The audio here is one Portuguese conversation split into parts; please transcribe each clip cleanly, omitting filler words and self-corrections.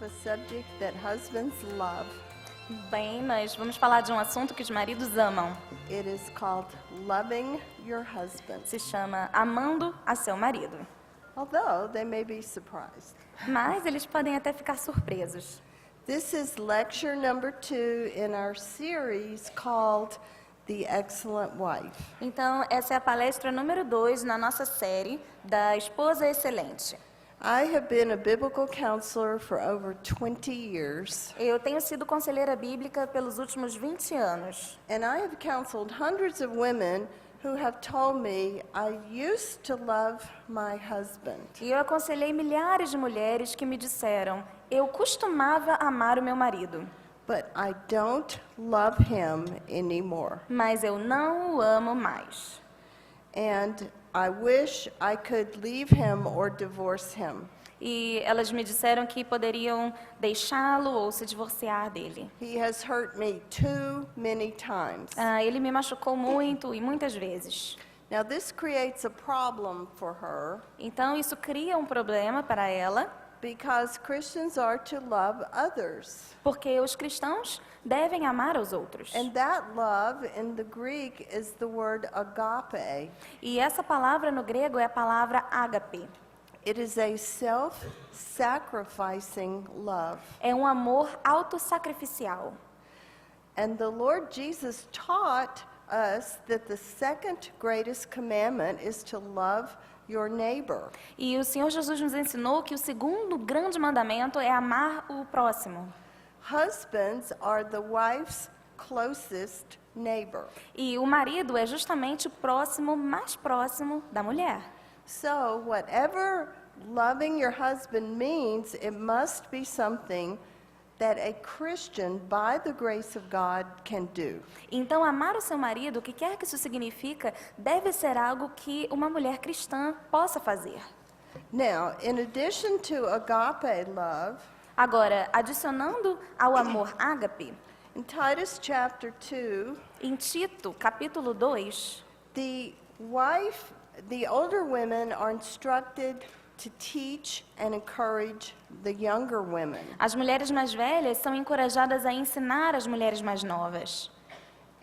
have a subject that husbands love. Bem, nós vamos falar de um assunto que os maridos amam. It is called loving your husband. Se chama amando a seu marido. Although they may be surprised. Mas eles podem até ficar surpresos. This is lecture number 2 in our series called The Excellent Wife. Então, essa é a palestra número 2 na nossa série da Esposa Excelente. I have been a biblical counselor for over 20 years, Eu tenho sido conselheira bíblica pelos últimos 20 anos. and I have counseled hundreds of women who have told me, I used to love my husband, E eu aconselhei milhares de mulheres que me disseram: eu costumava amar o meu marido, but I don't love him anymore. mas eu não o amo mais. And I wish I could leave him or divorce him. E elas me disseram que poderiam deixá-lo ou se divorciar dele. He has hurt me too many times. Ele me machucou muito e muitas vezes. Now this creates a problem for her Então isso cria um problema para ela, because Christians are to love others. porque os cristãos devem amar aos outros. And that love in the Greek is the word agape. E essa palavra no grego é a palavra ágape. It is a self-sacrificing love. É um amor autossacrificial. And the Lord Jesus taught us that the second greatest commandment is to love your neighbor. E o Senhor Jesus nos ensinou que o segundo grande mandamento é amar o próximo. Husbands are the wife's closest neighbor. E o marido é justamente o próximo, mais próximo da mulher. So whatever loving your husband means, it must be something that a Christian, by the grace of God, can do. Então, amar o seu marido, o que quer que isso significa, deve ser algo que uma mulher cristã possa fazer. Now, in addition to agape love, Agora, adicionando ao amor ágape, in Titus chapter 2, em Tito, capítulo 2, the older women are instructed to teach and encourage the younger women. as mulheres mais velhas são encorajadas a ensinar as mulheres mais novas.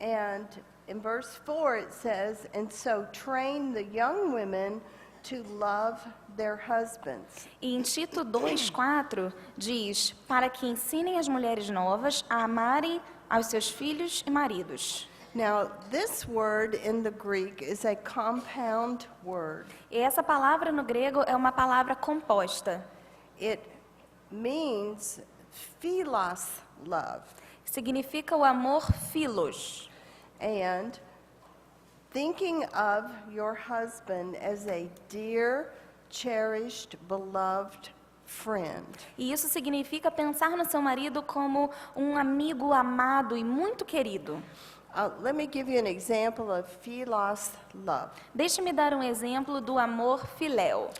And in verse 4 it says, and so train the young women to love their husbands. E em Tito 2,4 diz, para que ensinem as mulheres novas a amarem aos seus filhos e maridos. Now, this word in the Greek is a compound word. E essa palavra no grego é uma palavra composta. It means philos love. Significa o amor philos. And thinking of your husband as a dear, cherished, beloved friend. E isso significa pensar no seu marido como um amigo amado e muito querido. Let me give you an example of philos love. Deixe-me dar um exemplo do amor filéu.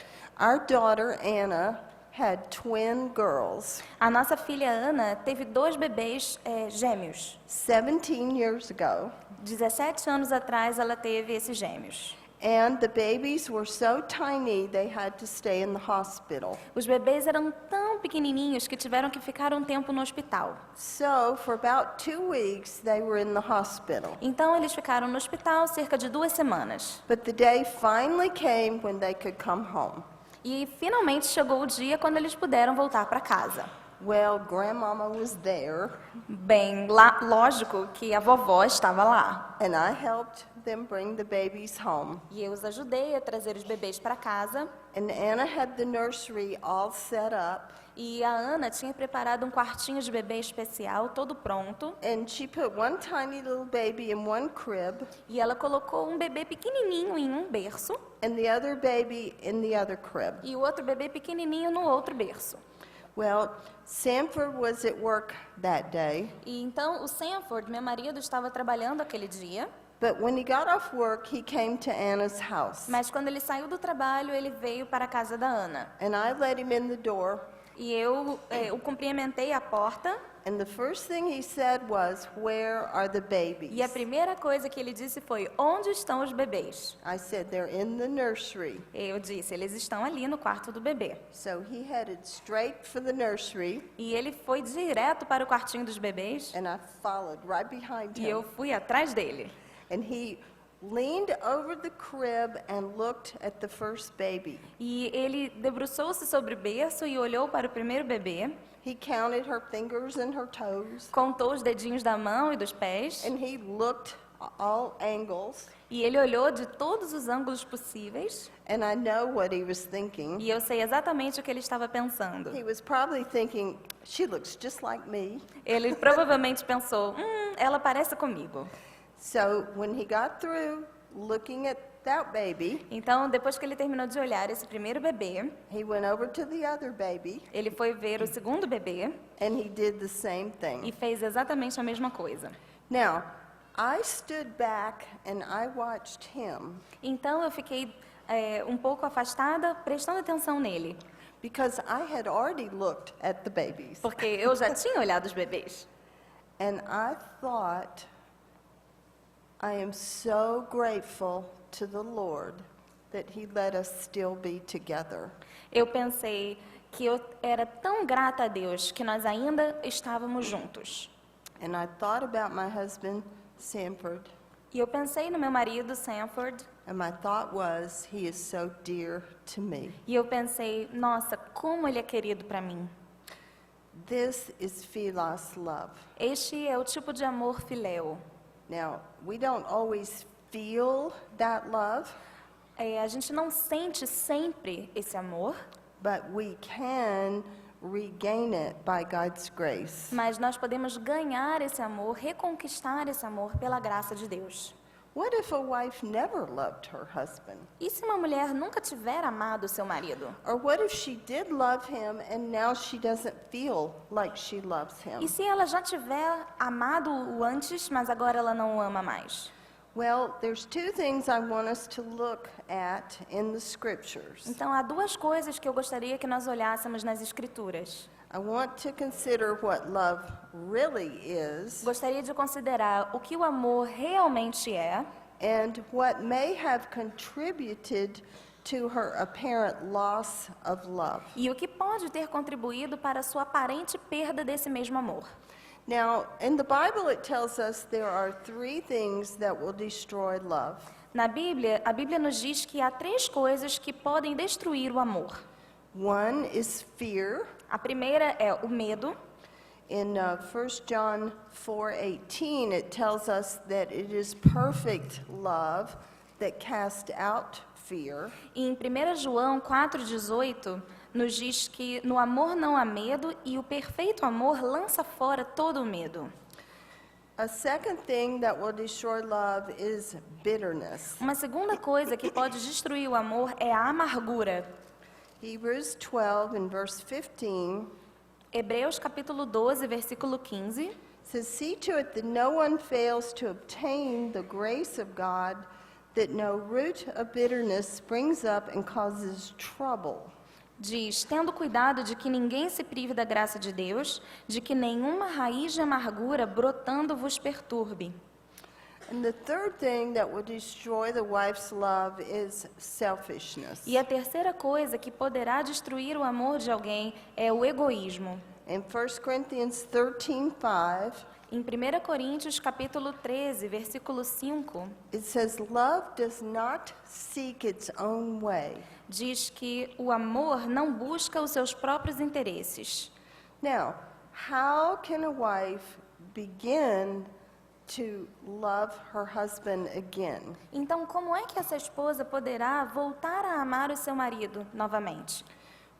Our daughter Anna had twin girls A nossa filha Ana teve 2 bebês gêmeos. 17 years ago, 17 anos atrás ela teve esses gêmeos. and the babies were so tiny they had to stay in the hospital. Os bebês eram tão pequenininhos que tiveram que ficar um tempo no hospital. So for about 2 weeks they were in the hospital. Então eles ficaram no hospital cerca de 2 semanas. But the day finally came when they could come home. E finalmente chegou o dia quando eles puderam voltar para casa. Well, grandmama was there, Bem, lá, lógico que a vovó estava lá. and I helped them bring the babies home. E eu os ajudei a trazer os bebês para casa. And Anna had the nursery all set up, E a Ana tinha preparado um quartinho de bebê especial, todo pronto. and she put one tiny little baby in one crib, E ela colocou um bebê pequenininho em um berço and the other baby in the other crib. e o outro bebê pequenininho no outro berço. Well, Sanford was at work that day, E então o Sanford, meu marido, estava trabalhando aquele dia. but when he got off work, he came to Anna's house. Mas quando ele saiu do trabalho, ele veio para a casa da Ana. And I let him in the door, E eu o cumprimentei à porta. And the first thing he said was, "Where are the babies?" E a primeira coisa que ele disse foi: onde estão os bebês? I said, "They're in the nursery." Eu disse: eles estão ali no quarto do bebê. So he headed straight for the nursery, E ele foi direto para o quartinho dos bebês and I followed right behind e eu him. fui atrás dele. And he leaned over the crib and looked at the first baby. E ele debruçou-se sobre o berço e olhou para o primeiro bebê, He counted her fingers and her toes, contou os dedinhos da mão e dos pés, and he looked all angles. e ele olhou de todos os ângulos possíveis. And I know what he was thinking. E eu sei exatamente o que ele estava pensando. He was probably thinking, "She looks just like me." Ele provavelmente pensou: ela parece comigo. So when he got through looking at that baby, Então, depois que ele terminou de olhar esse primeiro bebê, he went over to the other baby, ele foi ver o segundo bebê and he did the same e thing. fez exatamente a mesma coisa. Now, I stood back and I watched him Então, eu fiquei um pouco afastada, prestando atenção nele, because I had already looked at the babies. porque eu já tinha olhado os bebês. And I thought, I am so grateful to the Lord that he let us still be together. Eu pensei que eu era tão grata a Deus que nós ainda estávamos juntos. And I thought about my husband, Sanford, E eu pensei no meu marido, Sanford, and my thought was, he is so dear to me. e eu pensei: nossa, como ele é querido para mim. This is philos love. Este é o tipo de amor filéu. Now, we don't always feel that love, A gente não sente sempre esse amor, but we can regain it by God's grace. mas nós podemos ganhar esse amor, reconquistar esse amor pela graça de Deus. What if a wife never loved her husband? E se uma mulher nunca tiver amado seu marido? Or what if she did love him and now she doesn't feel like she loves him? E se ela já tiver amado-o antes, mas agora ela não o ama mais? Well, there's two things I want us to look at in the scriptures. Então, há duas coisas que eu gostaria que nós olhássemos nas Escrituras. I want to consider what love really is Gostaria de considerar o que o amor realmente é and what may have contributed to her apparent loss of love. e o que pode ter contribuído para a sua aparente perda desse mesmo amor. Now, in the Bible, it tells us there are three things that will destroy love. Na Bíblia, a Bíblia nos diz que há três coisas que podem destruir o amor. One is fear. A primeira é o medo. In 1 John 4:18, it tells us that it is perfect love that casts out fear. E em 1 João 4,18, nos diz que no amor não há medo e o perfeito amor lança fora todo o medo. A second thing that will destroy love is bitterness. Uma segunda coisa que pode destruir o amor é a amargura. Hebrews 12 and verse 15 Hebreus capítulo 12, versículo 15, says, "See to it that no one fails to obtain the grace of God, that no root of bitterness springs up and causes trouble." diz: tendo cuidado de que ninguém se prive da graça de Deus, de que nenhuma raiz de amargura brotando vos perturbe. And the third thing that will destroy the wife's love is selfishness. E a terceira coisa que poderá destruir o amor de alguém é o egoísmo. In 1 Corinthians 13:5, Em 1 Coríntios capítulo 13, versículo 5, it says, "Love does not seek its own way." diz que o amor não busca os seus próprios interesses. Now, how can a wife begin to love her husband again? Então, como é que essa esposa poderá voltar a amar o seu marido novamente?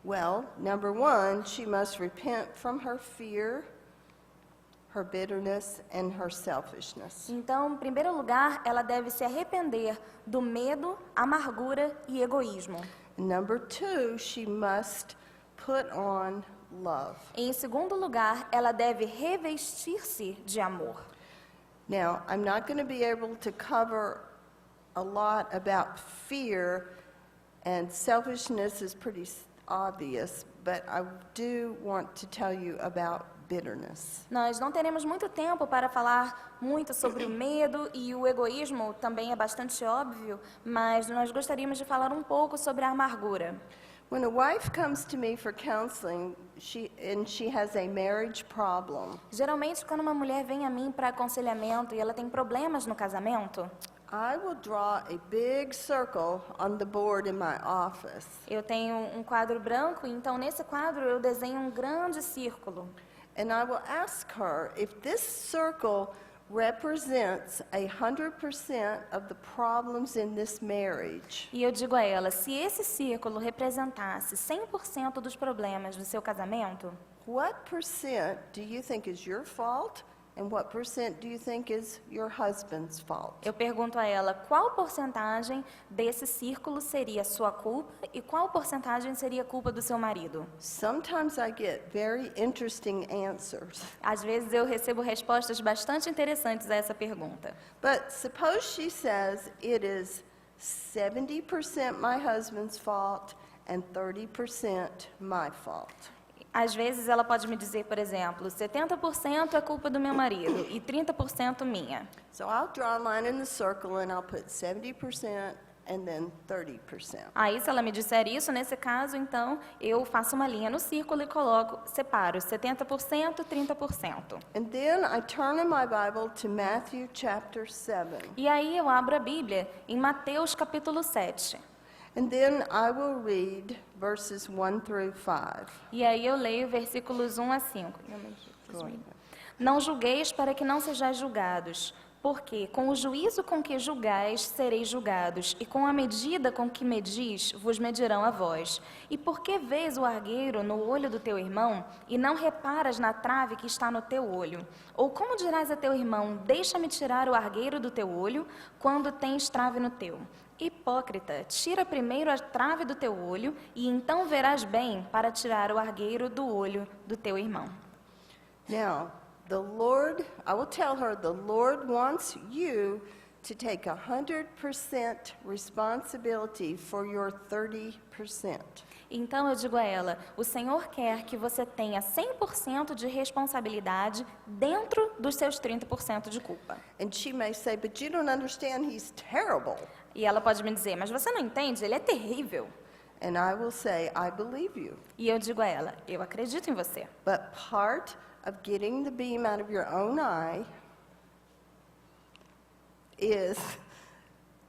Well, number one, she must repent from her fear, her bitterness, and her selfishness. Então, em primeiro lugar, ela deve se arrepender do medo, amargura e egoísmo. Number two, she must put on love. E, em segundo lugar, ela deve revestir-se de amor. Now, I'm not going to be able to cover a lot about fear, and selfishness is pretty obvious, but I do want to tell you about bitterness. Nós não teremos muito tempo para falar muito sobre o medo e o egoísmo, também é bastante óbvio, mas nós gostaríamos de falar um pouco sobre a amargura. When a wife comes to me for counseling, she has a marriage problem, Geralmente, quando uma mulher vem a mim para aconselhamento e ela tem problemas no casamento, I will draw a big circle on the board in my office. eu tenho um quadro branco, então nesse quadro eu desenho um grande círculo. And I will ask her if this circle represents 100% of the problems in this marriage. E eu digo a ela, se esse círculo representasse 100% dos problemas do seu casamento, What percent do you think is your fault, and what percent do you think is your husband's fault? eu pergunto a ela qual porcentagem desse círculo seria sua culpa e qual porcentagem seria culpa do seu marido. Sometimes I get very interesting answers. Às vezes eu recebo respostas bastante interessantes a essa pergunta. But suppose she says it is 70% my husband's fault and 30% my fault. Às vezes ela pode me dizer, por exemplo, 70% é culpa do meu marido e 30% minha. So I'll draw a line in the circle and I'll put 70% and then 30%. Aí, se ela me disser isso, nesse caso, então, eu faço uma linha no círculo e separo 70%, 30%. And then I turn in my Bible to Matthew chapter 7. E aí eu abro a Bíblia em Mateus capítulo 7. And then I will read verses 1 through 5. E aí eu leio versículos 1 a 5. Go ahead. Não julgueis para que não sejais julgados, porque com o juízo com que julgais sereis julgados, e com a medida com que medis vos medirão a vós. E por que vês o argueiro no olho do teu irmão, e não reparas na trave que está no teu olho? Ou como dirás a teu irmão, deixa-me tirar o argueiro do teu olho, quando tens trave no teu? Hipócrita, tira primeiro a trave do teu olho, e então verás bem para tirar o argueiro do olho do teu irmão. Now, I will tell her, the Lord wants you to take 100% responsibility for your 30%. Então eu digo a ela, o Senhor quer que você tenha 100% de responsabilidade dentro dos seus 30% de culpa. And she may say, but you don't understand, he's terrible. E ela pode me dizer, mas você não entende, ele é terrível. And I will say, I believe you. E eu digo a ela, eu acredito em você. But part of getting the beam out of your own eye is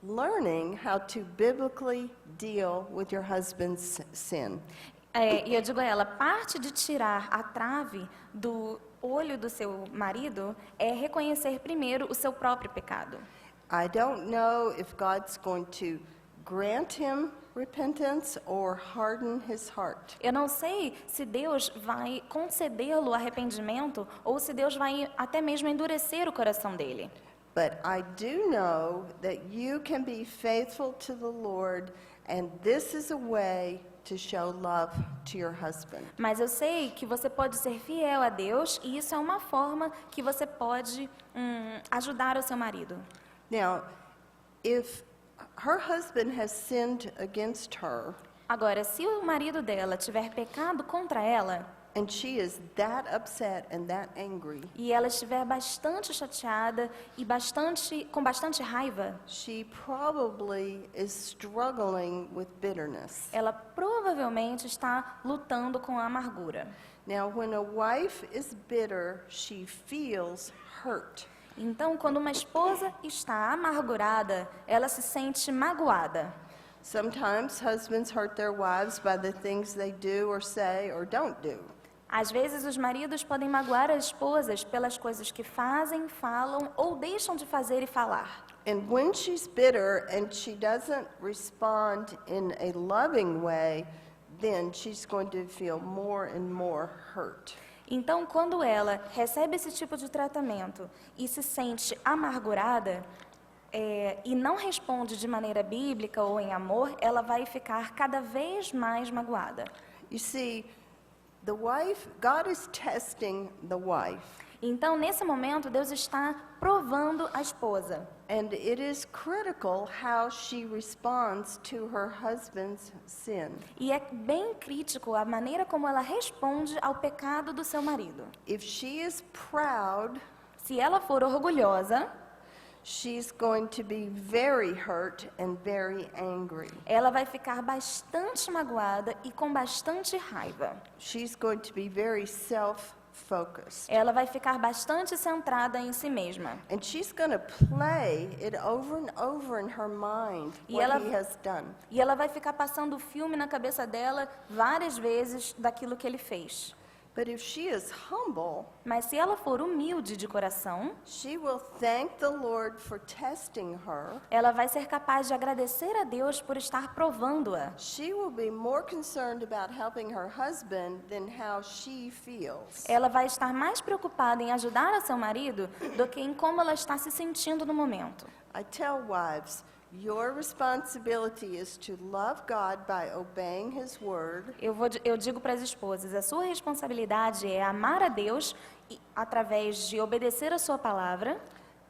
learning how to biblically deal with your husband's sin. E eu digo a ela, parte de tirar a trave do olho do seu marido é reconhecer primeiro o seu próprio pecado. I don't know if God's going to grant him repentance or harden his heart. Eu não sei se Deus vai concedê-lo arrependimento ou se Deus vai até mesmo endurecer o coração dele. But I do know that you can be faithful to the Lord, and this is a way to show love to your husband. Mas eu sei que você pode ser fiel a Deus e isso é uma forma que você pode ajudar o seu marido. Now, if her husband has sinned against her, Agora, se o marido dela tiver pecado contra ela and she is that upset and that angry, e ela estiver bastante chateada e com bastante raiva, she probably is struggling with bitterness. ela provavelmente está lutando com a amargura. Now, when a wife is bitter, she feels hurt. Então, quando uma esposa está amargurada, ela se sente magoada. Sometimes husbands hurt their wives by the things they do or say or don't do. Às vezes, os maridos podem magoar as esposas pelas coisas que fazem, falam ou deixam de fazer e falar. And when she's bitter and she doesn't respond in a loving way, then she's going to feel more and more hurt. Então, quando ela recebe esse tipo de tratamento e se sente amargurada e não responde de maneira bíblica ou em amor, ela vai ficar cada vez mais magoada. You see, God is testing the wife. Então, nesse momento, Deus está provando a esposa. And it is critical how she responds to her husband's sin. E é bem crítico a maneira como ela responde ao pecado do seu marido. If she is proud, Se ela for orgulhosa, she's going to be very hurt and very angry. ela vai ficar bastante magoada e com bastante raiva. She's going to be very self-focused. Ela vai ficar bastante centrada em si mesma. And she's going to play it over and over in her mind E what ela- he has done. E ela vai ficar passando o filme na cabeça dela várias vezes daquilo que ele fez. But if she is humble, Mas se ela for humilde de coração, she will thank the Lord for testing her. ela vai ser capaz de agradecer a Deus por estar provando-a. She will be more concerned about helping her husband than how she feels. Ela vai estar mais preocupada em ajudar a seu marido do que em como ela está se sentindo no momento. I tell wives, your responsibility is to love God by obeying His word Eu digo para as esposas, a sua responsabilidade é amar a Deus através de obedecer a sua palavra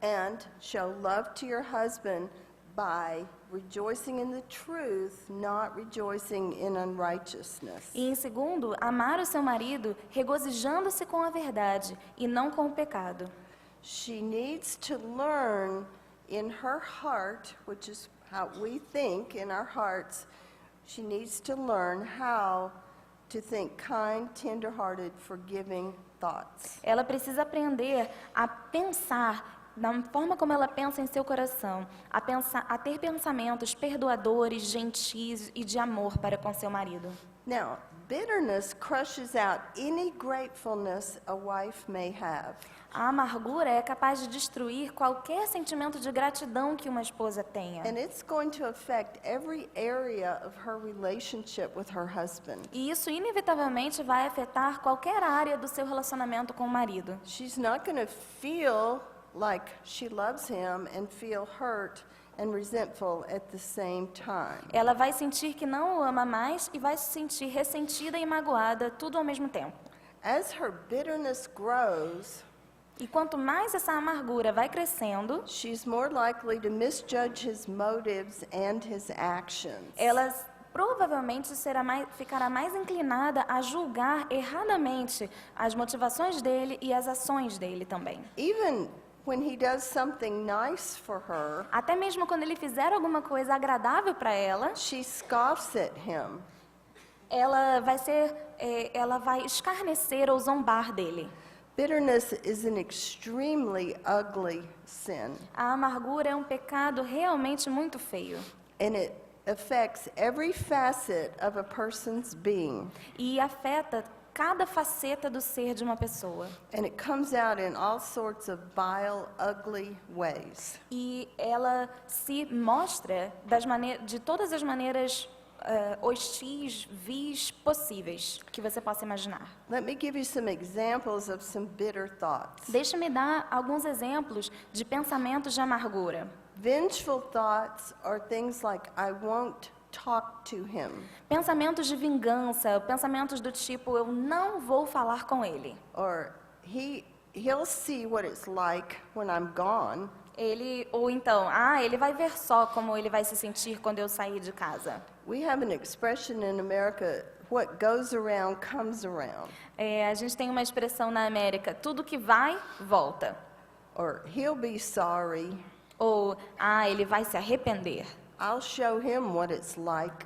and show love to your husband by rejoicing in the truth, not rejoicing in unrighteousness. e, em segundo, amar o seu marido regozijando-se com a verdade e não com o pecado. She needs to learn in her heart, which is how we think in our hearts, she needs to learn how to think kind, tender-hearted, forgiving thoughts. Ela precisa aprender a pensar da forma como ela pensa em seu coração, a ter pensamentos perdoadores, gentis e de amor para com seu marido. Now, bitterness crushes out any gratefulness a wife may have. A amargura é capaz de destruir qualquer sentimento de gratidão que uma esposa tenha. And it's going to affect every area of her relationship with her husband. E isso inevitavelmente vai afetar qualquer área do seu relacionamento com o marido. She's not going to feel like she loves him and feel hurt and resentful at the same time. Ela vai sentir que não o ama mais e vai se sentir ressentida e magoada, tudo ao mesmo tempo. As her bitterness grows, E quanto mais essa amargura vai crescendo, she's more likely to misjudge his motives and his actions. ela provavelmente ficará mais inclinada a julgar erradamente as motivações dele e as ações dele também. Even when he does something nice for her, Até mesmo quando ele fizer alguma coisa agradável para ela, she scoffs at him. ela vai escarnecer ou zombar dele. Bitterness is an extremely ugly sin, A amargura é um pecado realmente muito feio. and it affects every facet of a person's being, E afeta cada faceta do ser de uma pessoa. and it comes out in all sorts of vile, ugly ways. E ela se mostra de todas as maneiras hostis, vis possíveis que você possa imaginar. Let me give you some examples of some bitter thoughts. Deixa-me dar alguns exemplos de pensamentos de amargura. Vengeful thoughts are things like, I won't talk to him, Pensamentos de vingança, pensamentos do tipo, eu não vou falar com ele. or he'll see what it's like when I'm gone. Ou então, ele vai ver só como ele vai se sentir quando eu sair de casa. We have an expression in America, what goes around comes around. A gente tem uma expressão na América, tudo que vai, volta. Or he'll be sorry. Ou, ele vai se arrepender. I'll show him what it's like.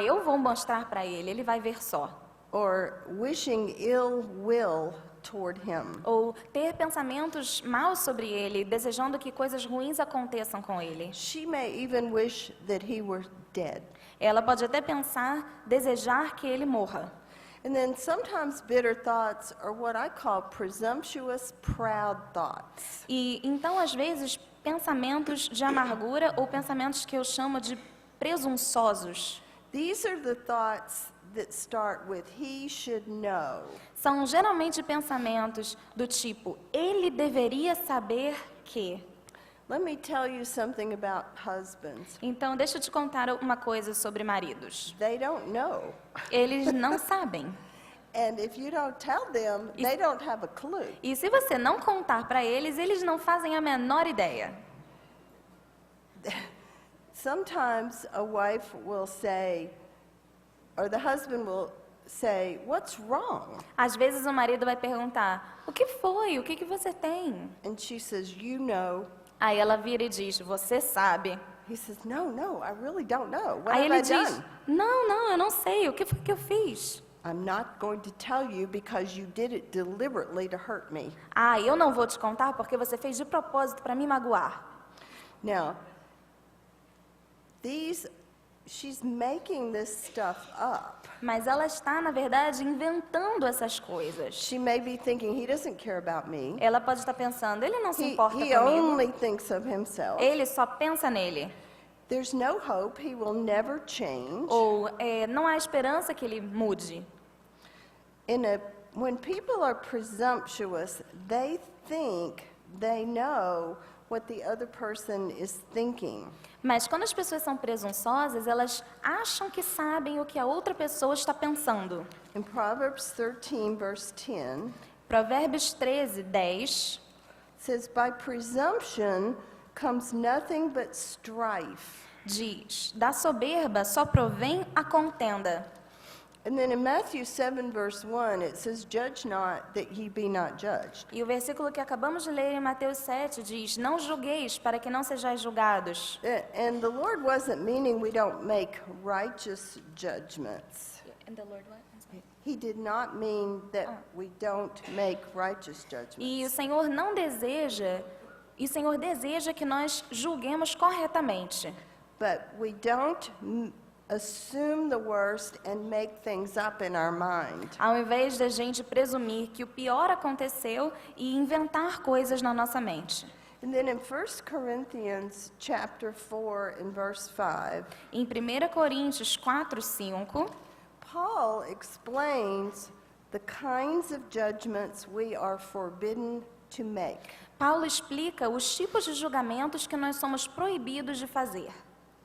Eu vou mostrar para ele, ele vai ver só. Or wishing ill will toward him. Ou ter pensamentos maus sobre ele, desejando que coisas ruins aconteçam com ele. She may even wish that he were dead. Ela pode até desejar que ele morra. And then sometimes bitter thoughts are what I call presumptuous, proud thoughts. E então, às vezes, pensamentos de amargura ou pensamentos que eu chamo de presunçosos. These are the thoughts that start with he should know. São geralmente pensamentos do tipo, ele deveria saber que. Let me tell you something about husbands. Então, deixa eu te contar uma coisa sobre maridos. They don't know. Eles não sabem. And if you don't tell them, they don't have a clue. E se você não contar para eles, eles não fazem a menor ideia. Sometimes a wife will say, or the husband will say, "What's wrong?" Às vezes o marido vai perguntar: o que foi? O que que você tem? And she says, "You know." Aí ela vira e diz: você sabe. He says, "No, I really don't know. What Aí have I ele diz: done?" não, eu não sei. O que foi que eu fiz? "I'm not going to tell you because you did it deliberately to hurt me." Ah, eu não vou te contar porque você fez de propósito para me magoar. Now, she's making this stuff up. Mas ela está, na verdade, inventando essas coisas. She may be thinking he doesn't care about me. Ela pode estar pensando: ele não se importa He comigo. only thinks of himself. Ele só pensa nele. There's no hope. He will never change. Ou não há esperança que ele mude. When people are presumptuous, they think they know what the other person is thinking. Mas quando as pessoas são presunçosas, elas acham que sabem o que a outra pessoa está pensando. In Proverbs 13, verse 10, Provérbios 13, 10, says, "By presumption comes nothing but strife." diz: da soberba só provém a contenda. And then in Matthew 7, verse 1, it says, "Judge not, that ye be not judged." E o versículo que acabamos de ler em Mateus 7 diz: não julgueis para que não sejais julgados. And the Lord wasn't meaning we don't make righteous judgments. He did not mean that we don't make righteous judgments. E o Senhor não deseja, e o Senhor deseja que nós julguemos corretamente. But we don't assume the worst and make things up in our mind. Ao invés da gente presumir que o pior aconteceu e inventar coisas na nossa mente. And then in 1 Corinthians chapter 4 and verse 5, Em 1 Coríntios 4, 5, Paul explains the kinds of judgments we are forbidden to make. Paulo explica os tipos de julgamentos que nós somos proibidos de fazer.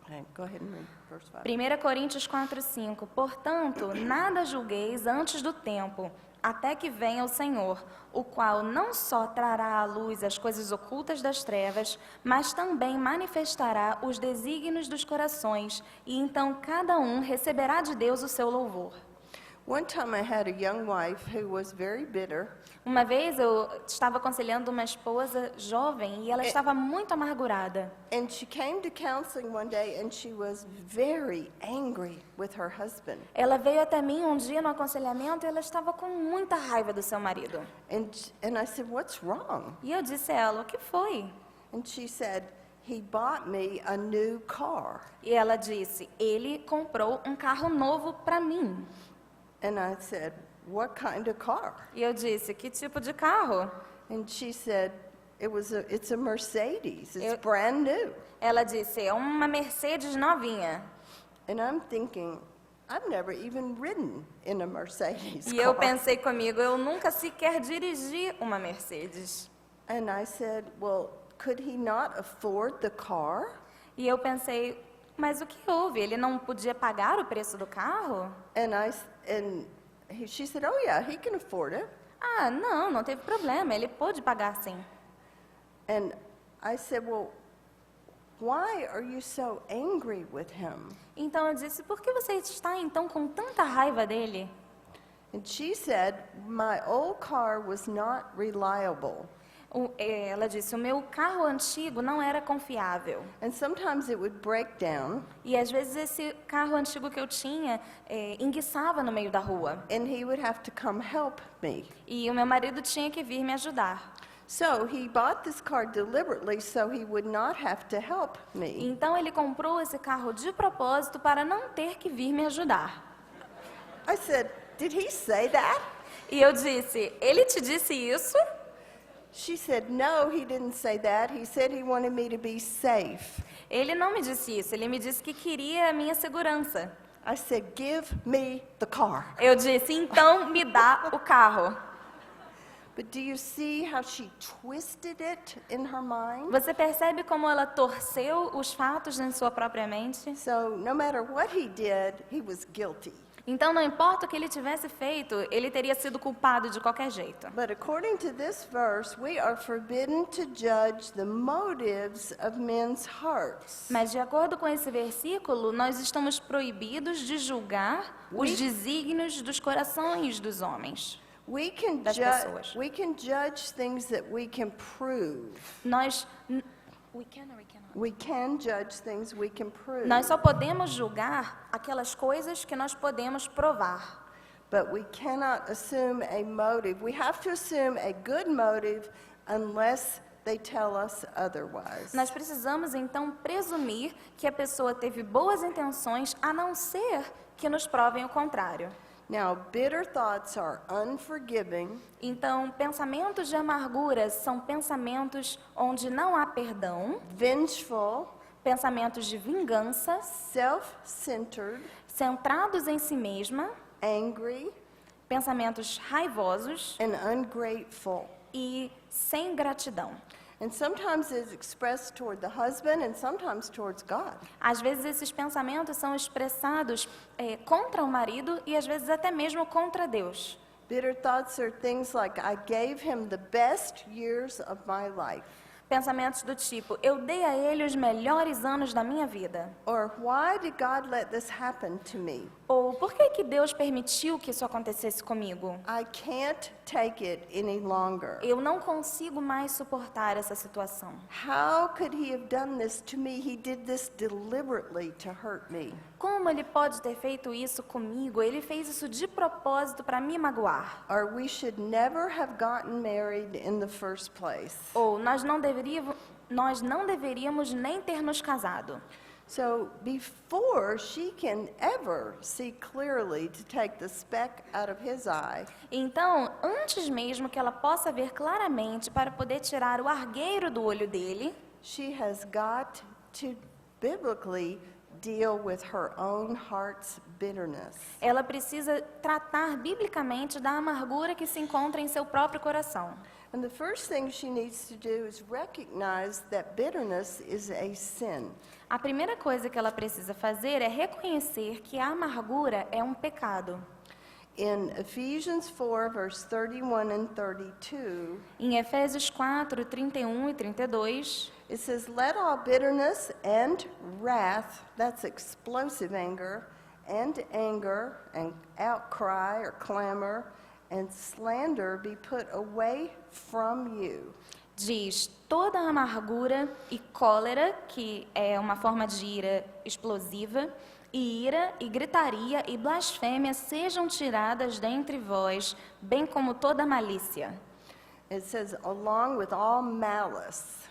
Okay, go ahead and read verse 5. 1 Coríntios 4, 5. Portanto, nada julgueis antes do tempo, até que venha o Senhor, o qual não só trará à luz as coisas ocultas das trevas, mas também manifestará os desígnios dos corações, e então cada um receberá de Deus o seu louvor. One time I had a young wife who was very bitter, Uma vez eu estava aconselhando uma esposa jovem e ela estava muito amargurada. and she came to counseling one day and she was very angry with her husband. Ela veio até mim um dia no aconselhamento e ela estava com muita raiva do seu marido. And I said, "What's wrong?" E eu disse a ela: o que foi? And she said, "He bought me a new car." E ela disse: ele comprou um carro novo para mim. And I said, "What kind of car?" E eu disse: que tipo de carro? And she said, "It's a Mercedes. It's Eu- brand new." Ela disse: é uma Mercedes novinha. And I'm thinking, I've never even ridden in a Mercedes E eu car. pensei comigo: eu nunca sequer dirigi uma Mercedes. And I said, "Well, could he not afford the car?" E eu pensei: mas o que houve? Ele não podia pagar o preço do carro? She said, "Oh yeah, he can afford it." Ah, não teve problema, ele pôde pagar sim. And I said, "Well, why are you so angry with him?" Então eu disse: por que você está então com tanta raiva dele? And she said, "My old car was not reliable. Ela disse: o meu carro antigo não era confiável. And sometimes it would break down, E às vezes esse carro antigo que eu tinha enguiçava no meio da rua. and he would have to come help me." E o meu marido tinha que vir me ajudar. So he bought this car deliberately so he would not have to help me. Então ele comprou esse carro de propósito para não ter que vir me ajudar. I said, "Did he say that?" E eu disse: ele te disse isso? She said, "No, he didn't say that. He said he wanted me to be safe." Ele não me disse isso, ele me disse que queria a minha segurança. I said, "Give me the car." Eu disse: então me dá o carro. But do you see how she twisted it in her mind? Você percebe como ela torceu os fatos em sua própria mente? So no matter what he did, he was guilty. Então, não importa o que ele tivesse feito, ele teria sido culpado de qualquer jeito. But according to this verse, we are forbidden to judge the motives of men's hearts. Mas, de acordo com esse versículo, nós estamos proibidos de julgar os desígnios dos corações dos homens. We can Das pessoas. judge things that we can prove. Nós... We can or we cannot? We can judge things we can prove. Nós só podemos julgar aquelas coisas que nós podemos provar. But we cannot assume a motive. We have to assume a good motive unless they tell us otherwise. Nós precisamos, então, presumir que a pessoa teve boas intenções, a não ser que nos provem o contrário. Now, bitter thoughts are unforgiving, Então, pensamentos de amargura são pensamentos onde não há perdão, vengeful, pensamentos de vingança, self-centered, centrados em si mesma, angry, pensamentos raivosos and ungrateful. e sem gratidão. And sometimes it's expressed toward the husband and sometimes towards God. Às vezes esses pensamentos são expressados contra o marido e às vezes até mesmo contra Deus. Bitter thoughts are things like, I gave him the best years of my life. Pensamentos do tipo, eu dei a ele os melhores anos da minha vida. Or, why did God let this happen to me? Ou, por que que Deus permitiu que isso acontecesse comigo? I can't take it any longer. Eu não consigo mais suportar essa situação. How could he have done this to me? He did this deliberately to hurt me. Como ele pode ter feito isso comigo? Ele fez isso de propósito para me magoar. Or, we should never have gotten married in the first place. Ou, nós não deveríamos nem ter nos casado. So, before she can ever see clearly to take the speck out of his eye, Então, antes mesmo que ela possa ver claramente para poder tirar o argueiro do olho dele, she has got to biblically deal with her own heart's bitterness. ela precisa tratar biblicamente da amargura que se encontra em seu próprio coração. And the first thing she needs to do is recognize that bitterness is a sin. A primeira coisa que ela precisa fazer é reconhecer que a amargura é um pecado. In Ephesians 4, verse 31 and 32, Em Efésios 4, 31 e 32, it says, Let all bitterness and wrath, that's explosive anger, and outcry or clamor, and slander be put away from you. diz: toda amargura e cólera, que é uma forma de ira explosiva, e ira e gritaria e blasfêmia sejam tiradas dentre vós, bem como toda malícia. It says, along with all malice.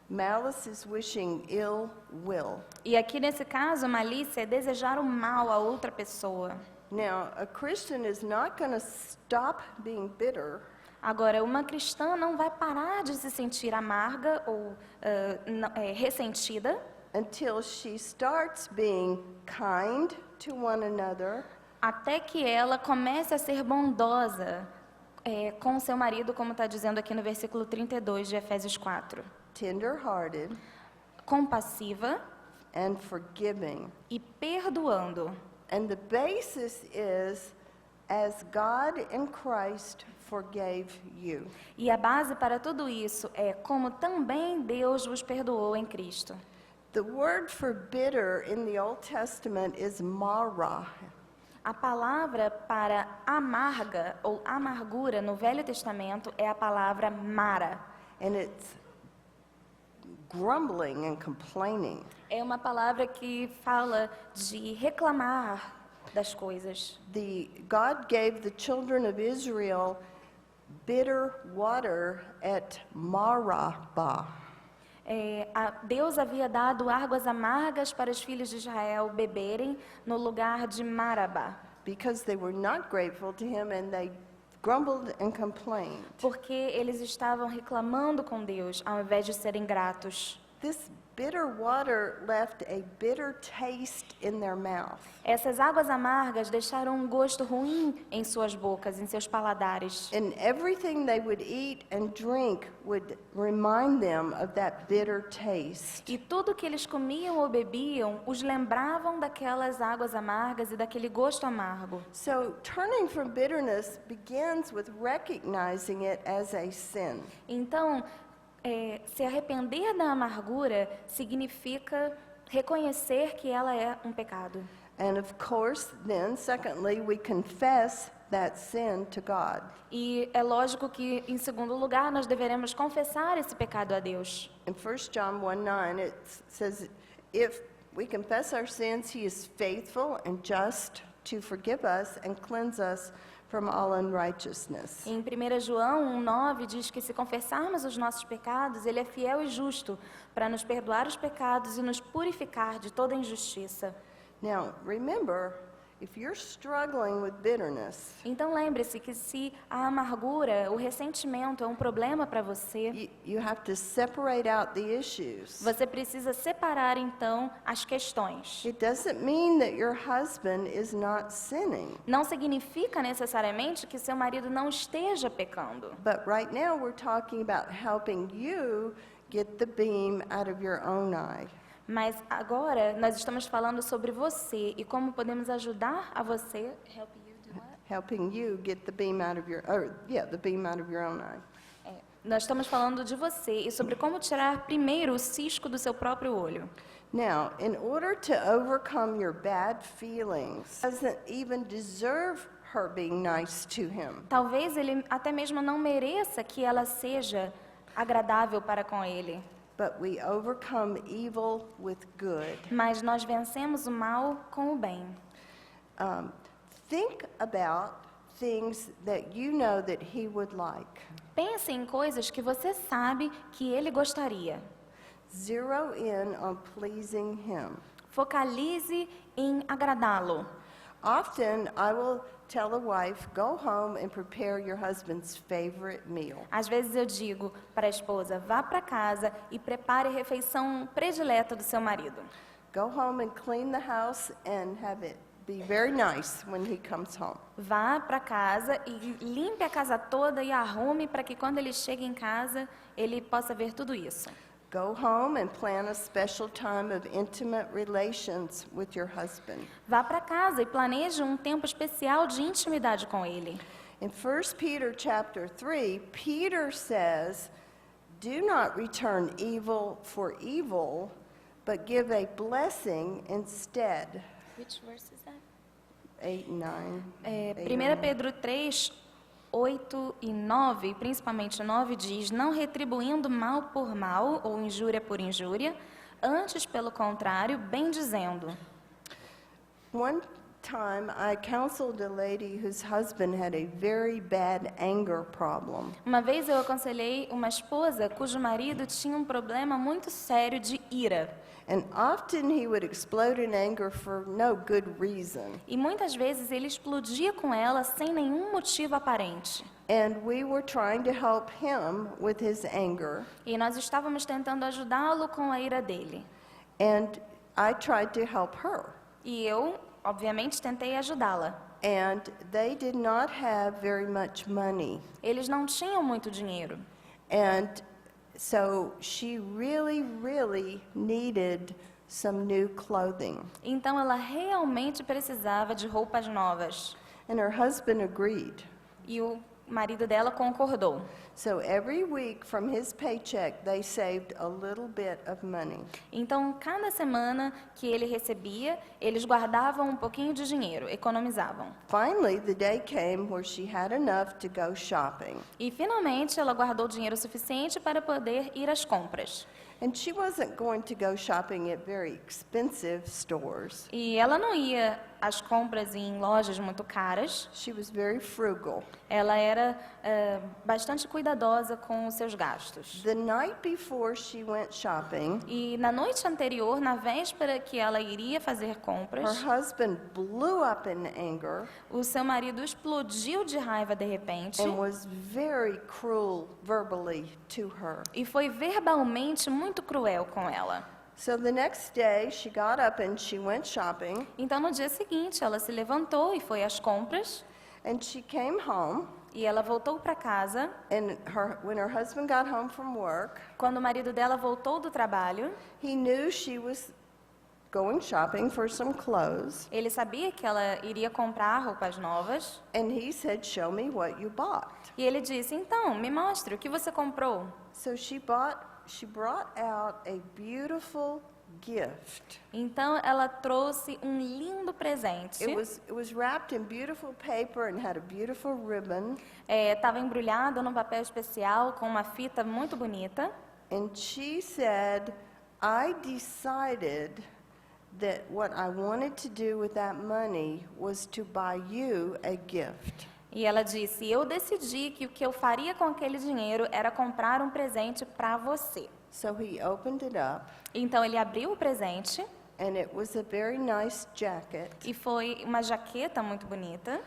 Malice is wishing ill will. E aqui nesse caso, malícia é desejar o mal a outra pessoa. Now, a Christian is not going to stop being bitter Agora, uma cristã não vai parar de se sentir amarga ou ressentida until she starts being kind to one another, até que ela comece a ser bondosa com seu marido, como está dizendo aqui no versículo 32 de Efésios 4. tender-hearted, Compassiva and forgiving. e perdoando. And the basis is, as God in Christ forgave you. E a base para tudo isso é como também Deus vos perdoou em Cristo. The word for bitter in the Old Testament is marah. A palavra para amarga ou amargura no Velho Testamento é a palavra mara. And it's grumbling and complaining. É uma palavra que fala de reclamar das coisas. God gave the children of Israel bitter water at Marah. Deus havia dado águas amargas para os filhos de Israel beberem no lugar de Marabá, Because they were not grateful to him and they grumbled and complained. porque eles estavam reclamando com Deus ao invés de serem gratos. this bitter water left a bitter taste in their mouth. Essas águas amargas deixaram um gosto ruim em suas bocas, em seus paladares. And everything they would eat and drink would remind them of that bitter taste. E tudo que eles comiam ou bebiam os lembravam daquelas águas amargas e daquele gosto amargo. So turning from bitterness begins with recognizing it as a sin. Então, se arrepender da amargura significa reconhecer que ela é um pecado. And of course, then, secondly, we confess that sin to God. E é lógico que, em segundo lugar, nós deveremos confessar esse pecado a Deus. In 1 John 1:9, it says, if we confess our sins, he is faithful and just to forgive us and cleanse us from all unrighteousness. Em 1 João 1,9 diz que se confessarmos os nossos pecados, Ele é fiel e justo para nos perdoar os pecados e nos purificar de toda injustiça. Now, remember, if you're struggling with bitterness, Então lembre-se que se a amargura, o ressentimento é um problema para você, you have to separate out the issues. você precisa separar então as questões. It doesn't mean that your husband is not sinning. Não significa necessariamente que seu marido não esteja pecando. But right now we're talking about helping you get the beam out of your own eye. Mas agora nós estamos falando sobre você e como podemos ajudar a você. Help you do what? Helping you get the beam out of the beam out of your own eye. Nós estamos falando de você e sobre como tirar primeiro o cisco do seu próprio olho. Now, in order to overcome your bad feelings, doesn't even deserve her being nice to him. Talvez ele até mesmo não mereça que ela seja agradável para com ele. But we overcome evil with good. Mas nós vencemos o mal com o bem. Think about things that you know that he would like. Pense em coisas que você sabe que ele gostaria. Zero in on pleasing him. Focalize em agradá-lo. Often I will tell a wife, go home and prepare your husband's favorite meal. Às vezes eu digo para a esposa, vá para casa e prepare a refeição predileta do seu marido. Go home and clean the house and have it be very nice when he comes home. Vá para casa e limpe a casa toda e arrume para que quando ele chegue em casa, ele possa ver tudo isso. Go home and plan a special time of intimate relations with your husband. Vá para casa e planeje um tempo especial de intimidade com ele. In 1 Peter chapter 3, Peter says, do not return evil for evil, but give a blessing instead. Which verse is that? 8 and 9. 1 Pedro 3, 8 e 9, principalmente 9, diz: não retribuindo mal por mal ou injúria por injúria, antes, pelo contrário, bem dizendo. One time I counseled a lady whose husband had a very bad anger problem. Uma vez eu aconselhei uma esposa cujo marido tinha um problema muito sério de ira. And often he would explode in anger for no good reason. E muitas vezes ele explodia com ela sem nenhum motivo aparente. And we were trying to help him with his anger. E nós estávamos tentando ajudá-lo com a ira dele. And I tried to help her. E eu, obviamente, tentei ajudá-la. And they did not have very much money. Eles não tinham muito dinheiro. And so she really needed some new clothing. Então ela realmente precisava de roupas novas. And her husband agreed. E o marido dela concordou. So every week from his paycheck, they saved a little bit of money. Então, cada semana que ele recebia, eles guardavam um pouquinho de dinheiro, economizavam. Finally, the day came where she had enough to go shopping. E finalmente ela guardou dinheiro suficiente para poder ir às compras. And she wasn't going to go shopping at very expensive stores. E ela não ia às compras em lojas muito caras. She was very frugal. Ela era bastante cuidadosa. cuidadosa com os seus gastos. The night before she went shopping, E na noite anterior, na véspera que ela iria fazer her compras, husband blew up in anger o seu marido explodiu de raiva de repente and was very cruel verbally to her. e foi verbalmente muito cruel com ela. So the next day, she got up and she went shopping, Então, no dia seguinte, ela se levantou e foi às compras, and she came home, e ela voltou para casa. and when her husband got home from work, Quando o marido dela voltou do trabalho, he knew she was going shopping for some clothes, ele sabia que ela iria comprar roupas novas, and he said, "Show me what you bought." e ele disse: então, me mostre o que você comprou. So she brought out a beautiful gift. Então, ela trouxe um lindo presente. It was wrapped in beautiful paper and had a beautiful ribbon. Estava embrulhado num papel especial com uma fita muito bonita. And she said, "I decided that what I wanted to do with that money was to buy you a gift." E ela disse: eu decidi que o que eu faria com aquele dinheiro era comprar um presente para você. So he opened it up, Então, ele abriu o presente and it was a very nice jacket e foi uma jaqueta muito bonita.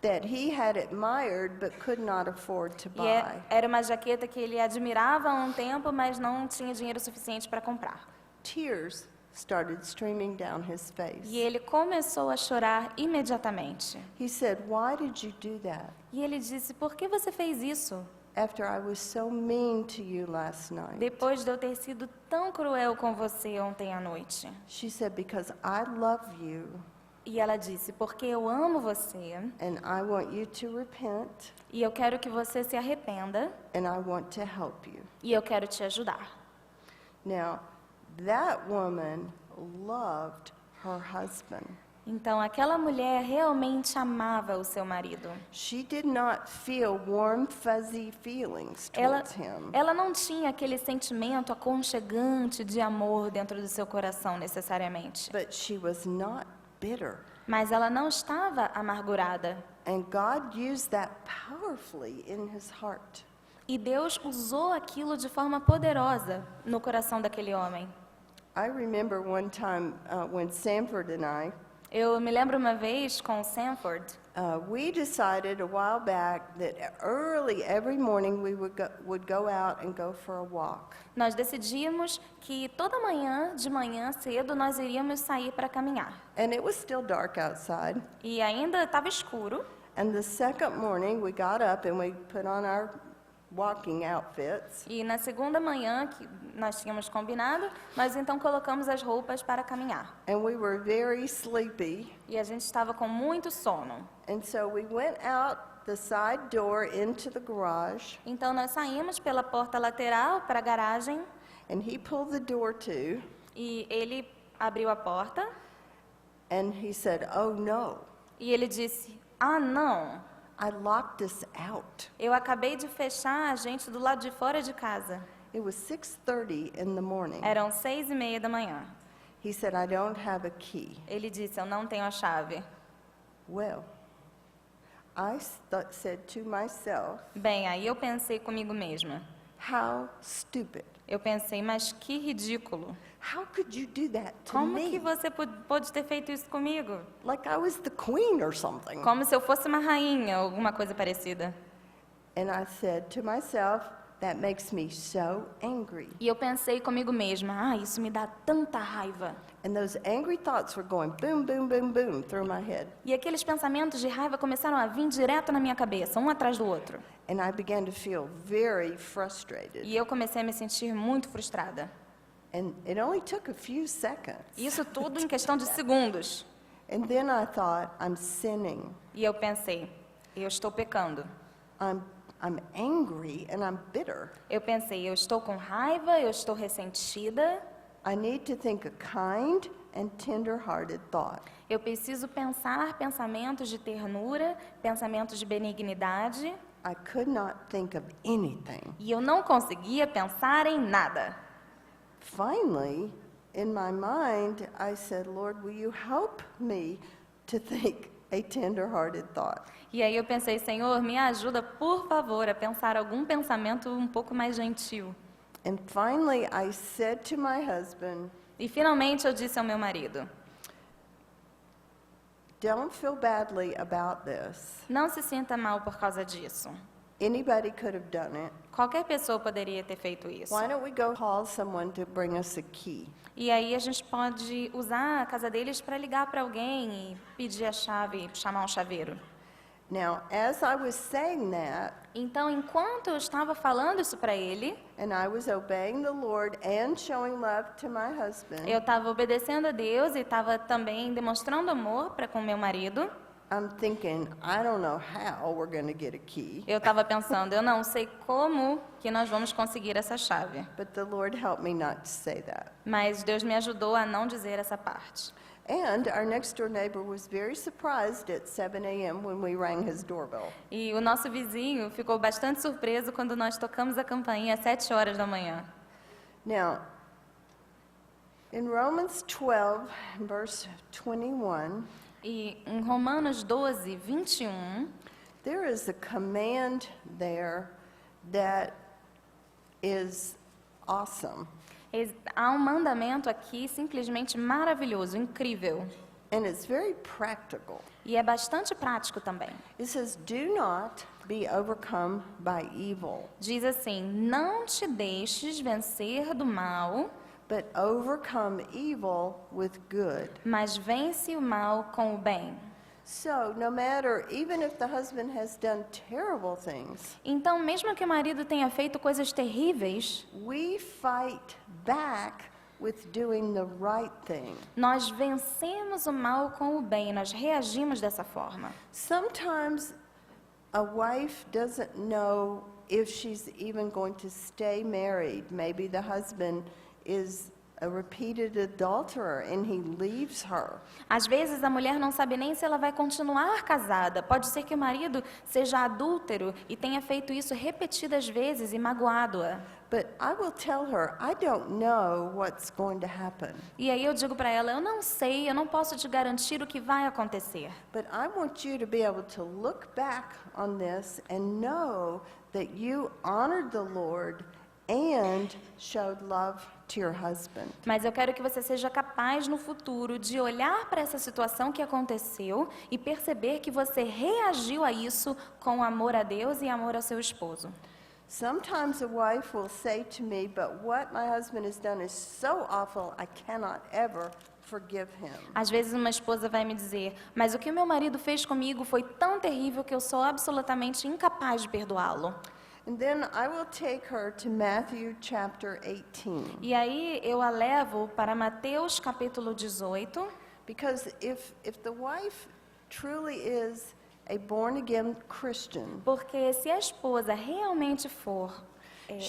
that he had admired but could not afford to E buy. era uma jaqueta que ele admirava há um tempo, mas não tinha dinheiro suficiente para comprar. Tears started streaming down his face. E ele começou a chorar imediatamente. He said, "Why did you do that? E ele disse: por que você fez isso? After I was so mean to you last night." Depois de eu ter sido tão cruel com você ontem à noite. She said, "Because I love you E ela disse: porque eu amo você and I want you to repent e eu quero que você se arrependa and I want to help you." e eu quero te ajudar. Now, that woman loved her husband. Então, aquela mulher realmente amava o seu marido. She did not feel warm, fuzzy feelings Ela, towards him. ela não tinha aquele sentimento aconchegante de amor dentro do seu coração, necessariamente. But she was not bitter. Mas ela não estava amargurada. And God used that powerfully in his heart. E Deus usou aquilo de forma poderosa no coração daquele homem. I remember one time when Sanford and I, Eu me lembro uma vez com o Sanford, we decided a while back that early every morning we would go out and go for a walk. nós decidimos que toda manhã, de manhã cedo, nós iríamos sair para caminhar. And it was still dark outside. E ainda estava escuro. And the second morning we got up and we put on our walking outfits. E na segunda manhã, que nós tínhamos combinado, nós então colocamos as roupas para caminhar. And we were very sleepy. E a gente estava com muito sono. And so we went out the side door into the garage. Então nós saímos pela porta lateral para a garagem And he pulled the door to. e ele abriu a porta And he said, "Oh no, e ele disse: ah, não, I locked us out." eu acabei de fechar a gente do lado de fora de casa. It was 6:30 in the morning. Eram 6:30 da manhã. He said, "I don't have a key." Ele disse: eu não tenho a chave. Well, I said to myself, Bem, aí eu pensei comigo mesma. how stupid. Eu pensei: mas que ridículo. How could you do that to Como me? que você pôde ter feito isso comigo? Like I was the queen or something. Como se eu fosse uma rainha ou alguma coisa parecida. And I said to myself, that makes me so angry. E eu pensei comigo mesma: ah, isso me dá tanta raiva. And those angry thoughts were going boom, boom, boom, boom through my head. E aqueles pensamentos de raiva começaram a vir direto na minha cabeça, um atrás do outro. And I began to feel very frustrated. E eu comecei a me sentir muito frustrada. And it only took a few seconds. Isso tudo em questão de segundos. And then I thought, I'm sinning. E eu pensei: eu estou pecando. I'm angry and I'm bitter. Eu pensei: eu estou com raiva, eu estou ressentida. I need to think a kind and tender-hearted thought. Eu preciso pensar pensamentos de ternura, pensamentos de benignidade. I could not think of anything. E eu não conseguia pensar em nada. Finally, in my mind, I said, "Lord, will you help me to think a tender-hearted thought. E aí eu pensei, Senhor, me ajuda, por favor, a pensar algum pensamento um pouco mais gentil. And finally, I said to my husband, E finalmente eu disse ao meu marido, don't feel badly about this. não se sinta mal por causa disso. Anybody could have done it. Qualquer pessoa poderia ter feito isso. Why don't we go call someone to bring us a key? E aí a gente pode usar a casa deles para ligar para alguém e pedir a chave, chamar um chaveiro. Now, as I was saying that, Então, enquanto eu estava falando isso para ele, and I was obeying the Lord and showing love to my husband, eu estava obedecendo a Deus e estava também demonstrando amor para com meu marido. I'm thinking, I don't know how we're going to get a key, Eu estava pensando, eu não sei como que nós vamos conseguir essa chave. but the Lord helped me not to say that. Mas Deus me ajudou a não dizer essa parte. And our next door neighbor was very surprised at 7 a.m. when we rang his doorbell. E o nosso vizinho ficou bastante surpreso quando nós tocamos a campainha às 7 horas da manhã. Now, in Romans 12, verse 21, E em Romanos 12, 21, there is a command there that is awesome. há um mandamento aqui simplesmente maravilhoso, incrível. And it's very practical. E é bastante prático também. It says, do not be overcome by evil, Diz assim, não te deixes vencer do mal, but overcome evil with good. mas vence o mal com o bem. So, no matter, even if the husband has done terrible things, Então, mesmo que o marido tenha feito coisas terríveis, we fight back with doing the right thing. nós vencemos o mal com o bem, nós reagimos dessa forma. Sometimes a wife doesn't know if she's even going to stay married. Maybe the husband is a repeated adulterer and he leaves her. Às vezes a mulher não sabe nem se ela vai continuar casada. Pode ser que o marido seja adúltero e tenha feito isso repetidas vezes e magoado-a. But I will tell her, I don't know what's going to happen. E aí eu digo para ela, eu não sei, eu não posso te garantir o que vai acontecer. But I want you to be able to look back on this and know that you honored the Lord and showed love to your husband. Mas eu quero que você seja capaz no futuro de olhar para essa situação que aconteceu e perceber que você reagiu a isso com amor a Deus e amor ao seu esposo. Sometimes a wife will say to me, but what my husband has done is so awful, I cannot ever forgive him. Às vezes uma esposa vai me dizer, mas o que o meu marido fez comigo foi tão terrível que eu sou absolutamente incapaz de perdoá-lo. And then I will take her to Matthew chapter 18. E aí eu a levo para Mateus capítulo 18, Because if the wife truly is a born-again Christian, porque se a esposa realmente for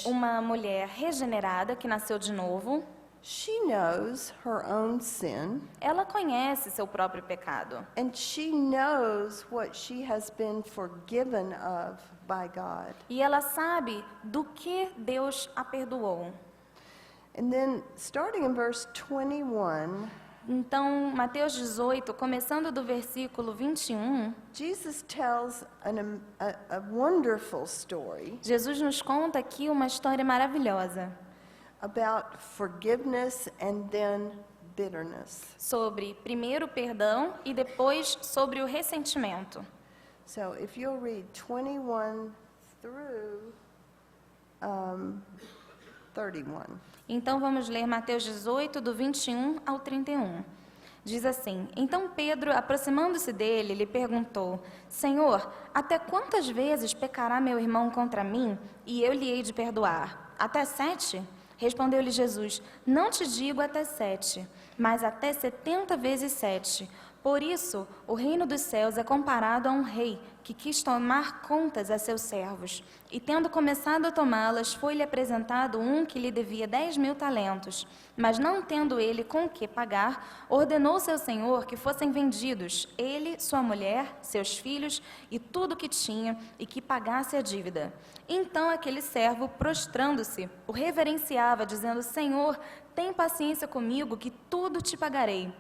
uma mulher regenerada, que nasceu de novo, she knows her own sin, ela conhece seu próprio pecado. and she knows what she has been forgiven of by God. E ela sabe do que Deus a perdoou. And then, starting in verse 21, Então, Mateus 18, começando do versículo 21, Jesus tells a wonderful story Jesus nos conta aqui uma história maravilhosa about forgiveness and then bitterness. sobre primeiro o perdão e depois sobre o ressentimento. So if you'll read 21 through 31. Então vamos ler Mateus 18, do 21 ao 31. Diz assim, então Pedro, aproximando-se dele, lhe perguntou, Senhor, até quantas vezes pecará meu irmão contra mim e eu lhe hei de perdoar? Até 7? Respondeu-lhe Jesus, não te digo até 7, mas até 70 vezes 7. Por isso, o reino dos céus é comparado a um rei que quis tomar contas a seus servos. E tendo começado a tomá-las, foi-lhe apresentado um que lhe devia 10.000 talentos. Mas não tendo ele com que pagar, ordenou seu senhor que fossem vendidos, ele, sua mulher, seus filhos e tudo o que tinha, e que pagasse a dívida. Então aquele servo, prostrando-se, o reverenciava, dizendo, Senhor, tem paciência comigo, que tudo te pagarei.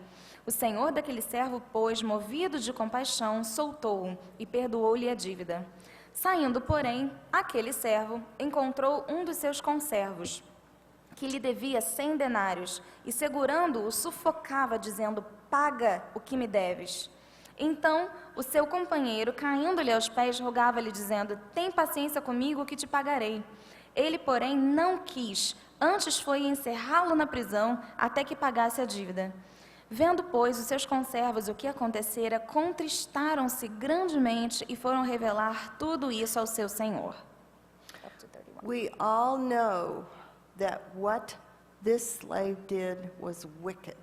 O senhor daquele servo, pois, movido de compaixão, soltou-o e perdoou-lhe a dívida. Saindo, porém, aquele servo encontrou um dos seus conservos, que lhe devia 100 denários, e segurando-o, sufocava, dizendo: paga o que me deves. Então, o seu companheiro, caindo-lhe aos pés, rogava-lhe, dizendo: tem paciência comigo, que te pagarei. Ele, porém, não quis, antes foi encerrá-lo na prisão, até que pagasse a dívida. Vendo, pois, os seus conservos o que acontecera, contristaram-se grandemente e foram revelar tudo isso ao seu senhor. We all know that what this slave did was wicked.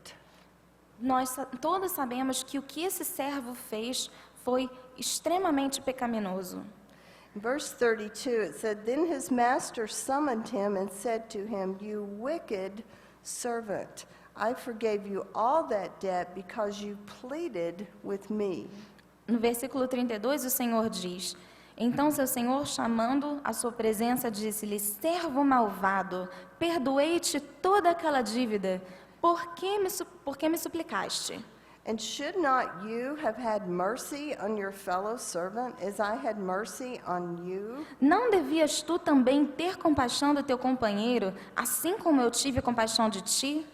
Nós todos sabemos que o que esse servo fez foi extremamente pecaminoso. In verse 32, it said, Then his master summoned him and said to him, You wicked servant, I forgave you all that debt because you pleaded with me. No versículo 32, o Senhor diz: Então seu senhor, chamando à sua presença, disse-lhe: Servo malvado, perdoei-te toda aquela dívida. Por que me suplicaste? And should not you have had mercy on your fellow servant as I had mercy on you? Não devias tu também ter compaixão do teu companheiro, assim como eu tive compaixão de ti?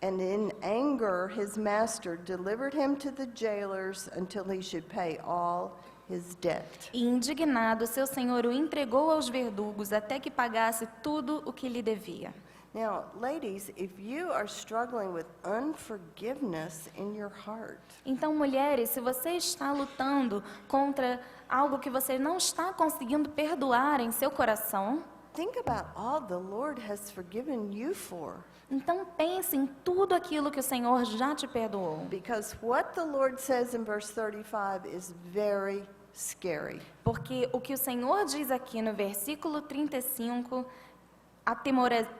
And in anger his master delivered him to the jailers until he should pay all his debt. E indignado, seu senhor o entregou aos verdugos até que pagasse tudo o que lhe devia. Now, ladies, if you are struggling with unforgiveness in your heart, Então, mulheres, se você está lutando contra algo que você não está conseguindo perdoar em seu coração, think about all the Lord has forgiven you for. então pense em tudo aquilo que o Senhor já te perdoou. Because what the Lord says in verse 35 is very scary. Porque o que o Senhor diz aqui no versículo 35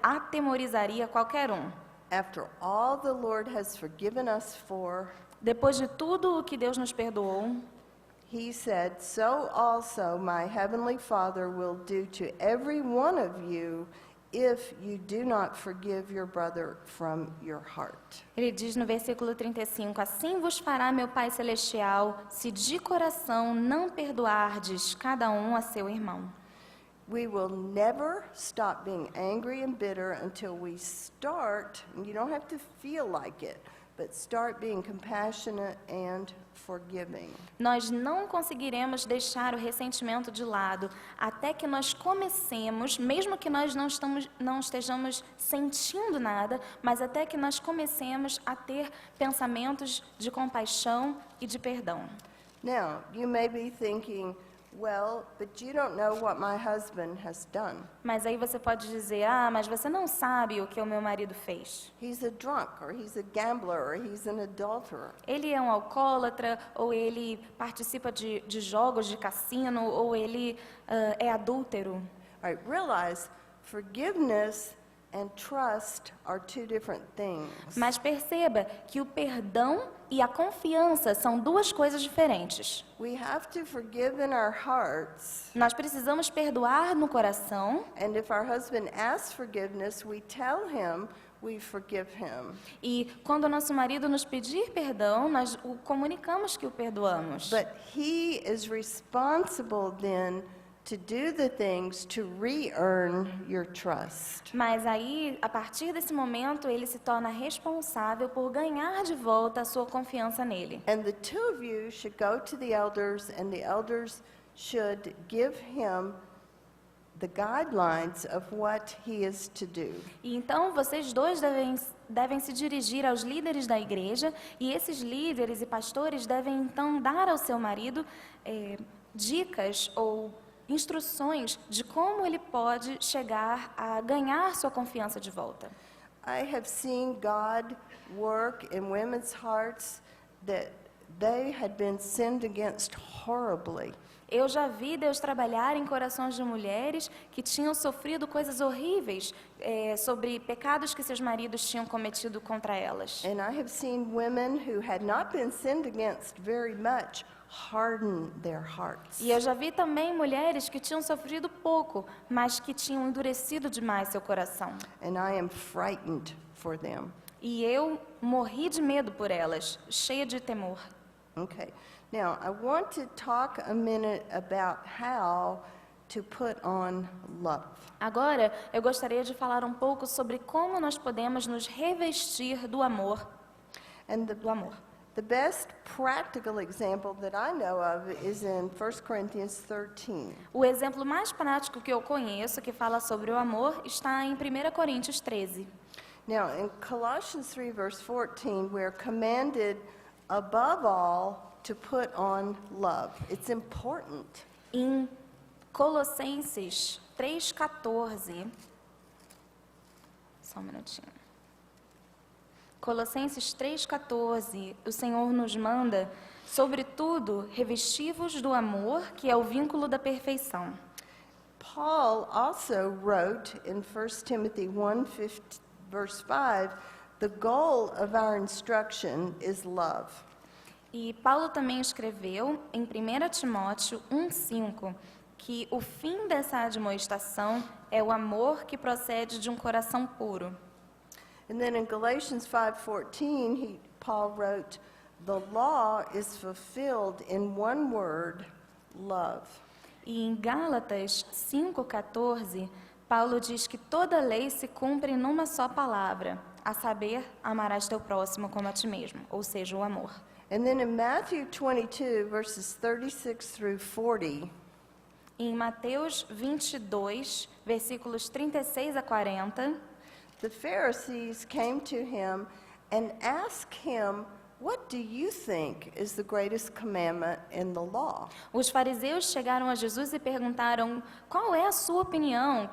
atemorizaria qualquer um. After all the Lord has forgiven us for, Depois de tudo o que Deus nos perdoou, he said, so also my heavenly Father will do to every one of you if you do not forgive your brother from your heart. ele diz no versículo 35, assim vos fará meu Pai Celestial, se de coração não perdoardes cada um a seu irmão. We will never stop being angry and bitter until we start, and you don't have to feel like it, but start being compassionate and forgiving. Nós não conseguiremos deixar o ressentimento de lado até que nós comecemos, mesmo que nós não estejamos sentindo nada, mas até que nós comecemos a ter pensamentos de compaixão e de perdão. Now, you may be thinking, well, but you don't know what my husband has done. Mas aí você pode dizer, mas você não sabe o que o meu marido fez. He's a drunk, or he's a gambler, or he's an adulterer. Ele é um alcoólatra, ou ele participa de jogos de cassino, ou ele é adúltero. All right, realize forgiveness and trust are two different things. Mas perceba que o perdão e a confiança são duas coisas diferentes. We have to forgive in our hearts, Nós precisamos perdoar no coração, and if our husband asks forgiveness, we tell him we forgive him. e quando o nosso marido nos pedir perdão, nós o comunicamos que o perdoamos. But he is responsible then to do the things to re-earn your trust. Mas aí, a partir desse momento, ele se torna responsável por ganhar de volta a sua confiança nele. And the two of you should go to the elders, and the elders should give him the guidelines of what he is to do. E então, vocês dois devem se dirigir aos líderes da igreja, e esses líderes e pastores devem então dar ao seu marido dicas ou instruções de como ele pode chegar a ganhar sua confiança de volta. I have seen God work in women's hearts that they had been sinned against horribly. Eu já vi Deus trabalhar em corações de mulheres que tinham sofrido coisas horríveis sobre pecados que seus maridos tinham cometido contra elas. And I have seen women who had not been sinned against very much harden their hearts. E eu já vi também mulheres que tinham sofrido pouco, mas que tinham endurecido demais seu coração. And I am frightened for them. E eu morri de medo por elas, cheia de temor. Okay. Now, I want to talk a minute about how to put on love. Agora, eu gostaria de falar um pouco sobre como nós podemos nos revestir do amor. And Do amor. the best practical example that I know of is in 1 Corinthians 13. O exemplo mais prático que eu conheço que fala sobre o amor está em 1 Coríntios 13. Now, in Colossians 3, verse 14, we're commanded above all to put on love. It's important. Em Colossenses 3,14. Só um minutinho. Colossenses 3,14, o Senhor nos manda, sobretudo, revesti-vos do amor, que é o vínculo da perfeição. Paul also wrote in 1 Timothy 1, verse 5, the goal of our instruction is love. E Paulo também escreveu em 1 Timóteo 1,5 que o fim dessa admoestação é o amor que procede de um coração puro. And then in Galatians 5:14, Paul wrote, the law is fulfilled in one word, love. E em Gálatas 5,14, Paulo diz que toda lei se cumpre numa só palavra, a saber, amarás teu próximo como a ti mesmo, ou seja, o amor. And then in Matthew 22, verses 36 through 40, Em Mateus 22, versículos 36 a 40, the Pharisees came to him and asked him, what do you think is the greatest commandment in the law? os fariseus chegaram a Jesus e perguntaram qual é a sua opinião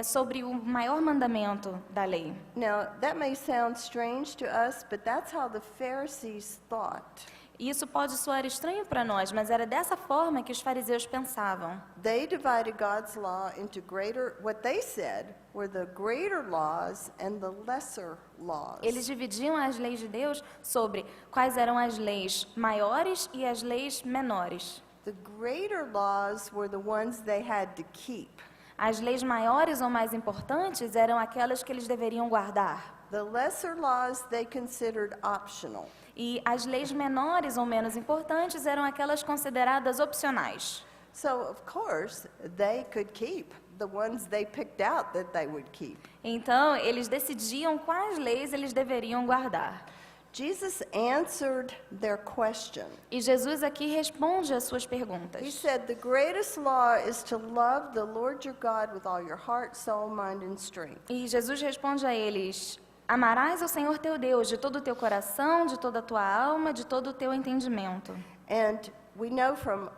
sobre o maior mandamento da lei. Now, that may sound strange to us, but that's how the Pharisees thought. E isso pode soar estranho para nós, mas era dessa forma que os fariseus pensavam. They divided God's law into what they said were the greater laws and the lesser laws. Eles dividiam as leis de Deus sobre quais eram as leis maiores e as leis menores. The greater laws were the ones they had to keep. As leis maiores ou mais importantes eram aquelas que eles deveriam guardar. The lesser laws they considered optional. E as leis menores ou menos importantes eram aquelas consideradas opcionais. So, of course, they could keep the ones they picked out that they would keep. Então, eles decidiam quais leis eles deveriam guardar. Jesus answered their question. E Jesus aqui responde às suas He perguntas. said, the greatest law is to love the Lord your God with all your heart, soul, mind, and strength. E Jesus responde a eles: amarás ao Senhor teu Deus de todo o teu coração, de toda a tua alma, de todo o teu entendimento. And we know from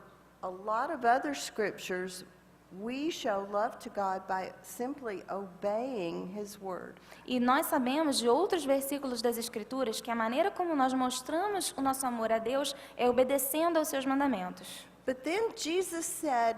a lot of other scriptures, we show love to God by simply obeying His word. E nós sabemos de outros versículos das Escrituras que a maneira como nós mostramos o nosso amor a Deus é obedecendo aos seus mandamentos. But then Jesus said,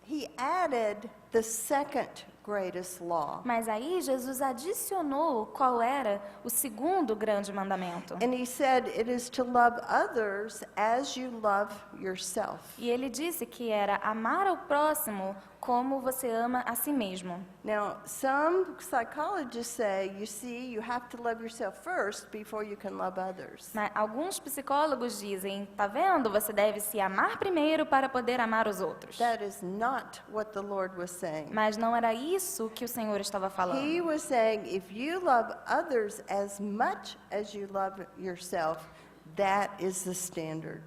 He added the second greatest law. Mas aí Jesus adicionou qual era o segundo grande mandamento. And He said, it is to love others as you love yourself. E ele disse que era amar ao próximo como você ama a si mesmo. Now, some psychologists say, you see, you have to love yourself first before you can love others. Mas alguns psicólogos dizem, tá vendo? Você deve se amar primeiro para poder amar os outros. That is not what the Lord was saying. Mas não era isso que o Senhor estava He falando. was saying, if you love others as much as you love yourself, that is the standard.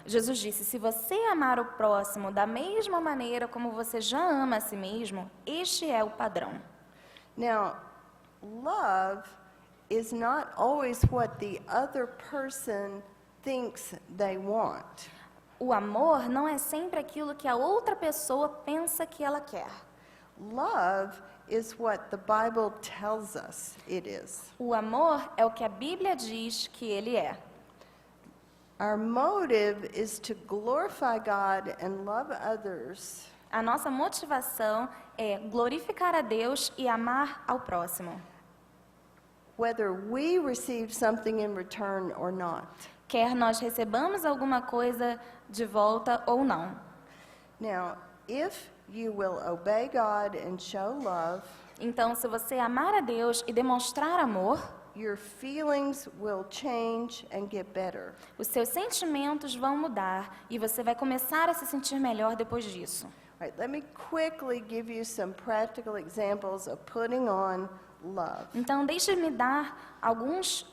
Jesus disse, se você amar o próximo da mesma maneira como você já ama a si mesmo, este é o padrão. Now, love is not always what the other person thinks they want. O amor não é sempre aquilo que a outra pessoa pensa que ela quer. Love is what the Bible tells us it is. O amor é o que a Bíblia diz que ele é. Our motive is to glorify God and love others, A nossa motivação é glorificar a Deus e amar ao próximo, whether we receive something in return or not. quer nós recebamos alguma coisa de volta ou não. Now, if you will obey God and show love, Então, se você amar a Deus e demonstrar amor, your feelings will change and get better. os seus sentimentos vão mudar e você vai começar a se sentir melhor depois disso. All right, let me quickly give you some practical examples of putting on love. Então, deixe-me dar alguns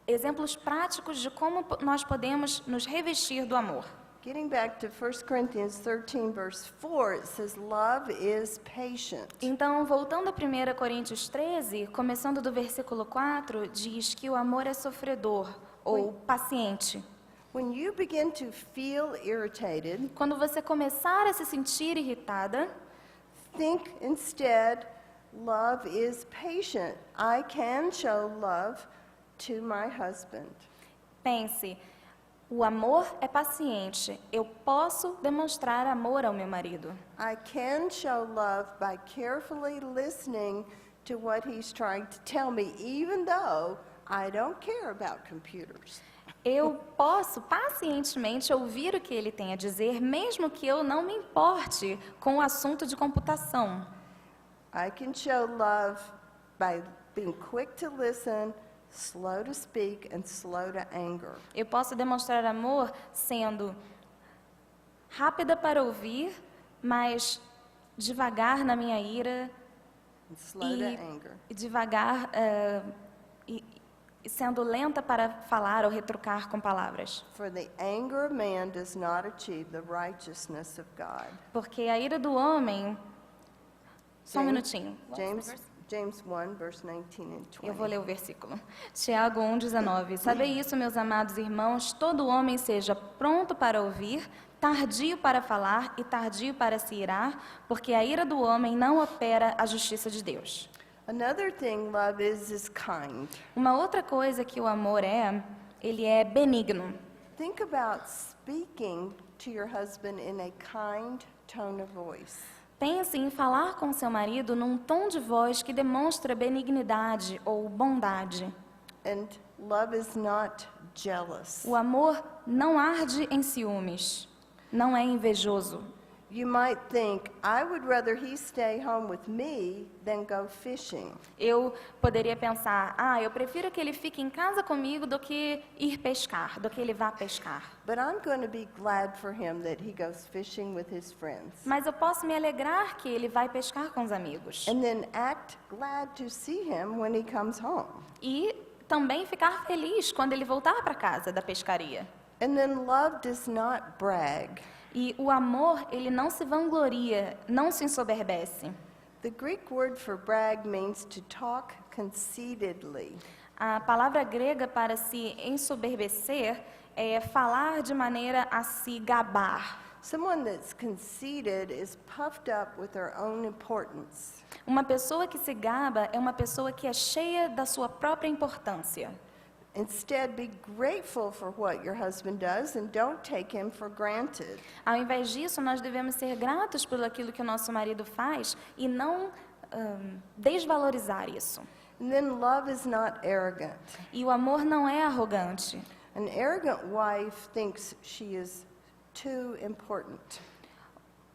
exemplos práticos de como nós podemos nos revestir do amor. Getting back to 1 Corinthians 13, verse 4, it says, love is patient. Então, voltando a 1 Coríntios 13, começando do versículo 4, diz que o amor é sofredor ou paciente. When you begin to feel irritated, Quando você começar a se sentir irritada, think instead, love is patient. I can show love to my husband. pense, o amor é paciente. Eu posso demonstrar amor ao meu marido. I can show love by carefully listening to what he's trying to tell me, even though I don't care about computers. Eu posso pacientemente ouvir o que ele tem a dizer, mesmo que eu não me importe com o assunto de computação. I can show love by being quick to listen, slow to speak, and slow to anger. Eu posso demonstrar amor sendo rápida para ouvir, mas devagar na minha ira And slow to anger. e devagar e sendo lenta para falar ou retrucar com palavras. For the anger of man does not achieve the righteousness of God. Porque a ira do homem... Só um James- minutinho. James 1, verse 19 and 20. Eu vou ler o versículo. Tiago 1,19. Sabei isso, meus amados irmãos, todo homem seja pronto para ouvir, tardio para falar e tardio para se irar, porque a ira do homem não opera a justiça de Deus. Another thing love is kind. Uma outra coisa que o amor é, ele é benigno. Think about speaking to your husband in a kind tone of voice. Pense em falar com seu marido num tom de voz que demonstra benignidade ou bondade. And love is not jealous. O amor não arde em ciúmes, não é invejoso. You might think, I would rather he stay home with me than go fishing. Eu poderia pensar, eu prefiro que ele fique em casa comigo do que ir pescar, do que ele vá pescar. But I'm going to be glad for him that he goes fishing with his friends. Mas eu posso me alegrar que ele vai pescar com os amigos. And then act glad to see him when he comes home. E também ficar feliz quando ele voltar para casa da pescaria. And then love does not brag. E o amor, ele não se vangloria, não se ensoberbece. The Greek word for brag means to talk conceitedly. A palavra grega para se ensoberbecer é falar de maneira a se gabar. Someone that's conceited is puffed up with their own importance. Uma pessoa que se gaba é uma pessoa que é cheia da sua própria importância. Instead, be grateful for what your husband does and don't take him for granted. Ao invés disso, nós devemos ser gratos por aquilo que o nosso marido faz e não desvalorizar isso. And then love is not arrogant. E o amor não é arrogante. An arrogant wife thinks she is too important.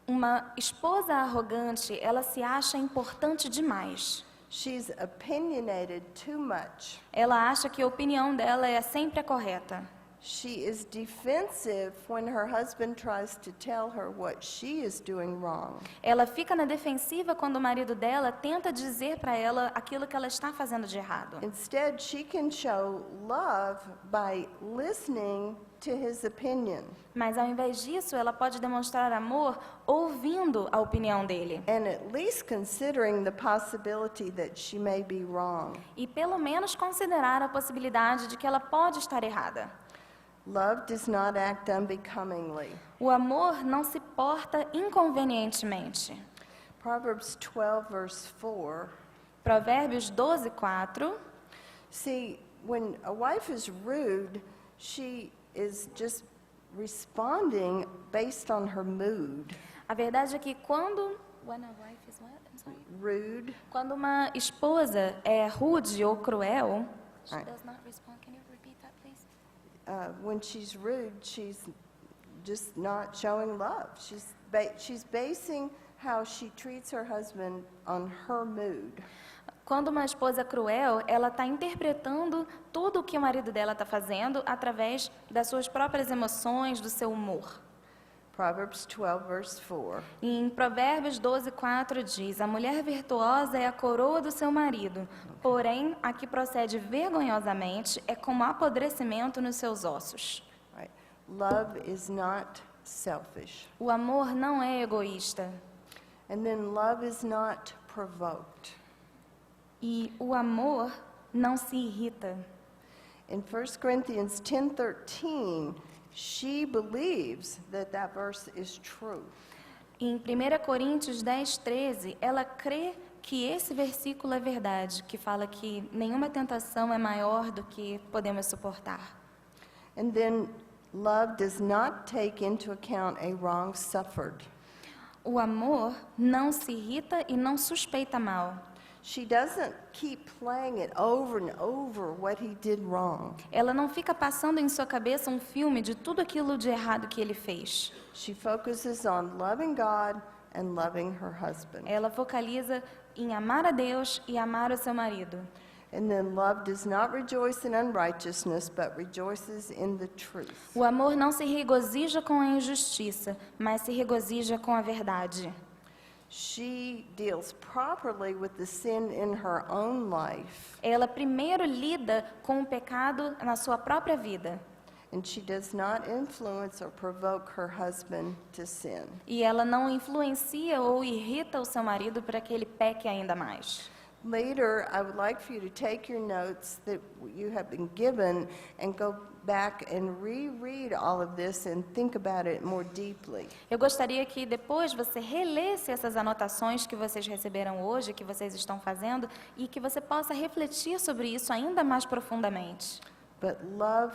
Uma esposa arrogante, ela se acha importante demais. She's opinionated too much. Ela acha que a opinião dela é sempre a correta. She is defensive when her husband tries to tell her what she is doing wrong. Ela fica na defensiva quando o marido dela tenta dizer para ela aquilo que ela está fazendo de errado. Instead, she can show love by listening to his opinion Mas ao invés disso, ela pode demonstrar amor ouvindo a opinião dele. and at least considering the possibility that she may be wrong. E pelo menos considerar a possibilidade de que ela pode estar errada. Love does not act unbecomingly. O amor não se porta inconvenientemente. Proverbs 12, verse 4. Provérbios 12:4. See, when a wife is rude, she is just responding based on her mood. A verdade é que quando when a wife is what? I'm sorry. Rude. Quando uma esposa é rude ou cruel, she Right. does not respond. Can you repeat that, please? When she's rude, she's just not showing love. She's basing how she treats her husband on her mood. Quando uma esposa é cruel, ela está interpretando tudo o que o marido dela está fazendo através das suas próprias emoções, do seu humor. Proverbs 12, verse 4. E em Provérbios 12:4 diz: a mulher virtuosa é a coroa do seu marido, porém a que procede vergonhosamente é como apodrecimento nos seus ossos. Right. Love is not selfish. O amor não é egoísta. And then love is not provoked. E o amor não se irrita. In 1 Corinthians 10:13, she believes that verse is true. Em 1 Coríntios 10:13, ela crê que esse versículo é verdade, que fala que nenhuma tentação é maior do que podemos suportar. And then love does not take into account a wrong suffered. O amor não se irrita e não suspeita mal. She doesn't keep playing it over and over what he did wrong. Ela não fica passando em sua cabeça um filme de tudo aquilo de errado que ele fez. She focuses on loving God and loving her husband. Ela focaliza em amar a Deus e amar o seu marido. And then love does not rejoice in unrighteousness, but rejoices in the truth. O amor não se regozija com a injustiça, mas se regozija com a verdade. She deals properly with the sin in her own life, Ela primeiro lida com o pecado na sua própria vida. and she does not influence or provoke her husband to sin. E ela não influencia ou irrita o seu marido para que ele peque ainda mais. Later, I would like for you to take your notes that you have been given and go back and reread all of this and think about it more deeply. Eu gostaria que depois você relesse essas anotações que vocês receberam hoje, que vocês estão fazendo, e que você possa refletir sobre isso ainda mais profundamente. But love,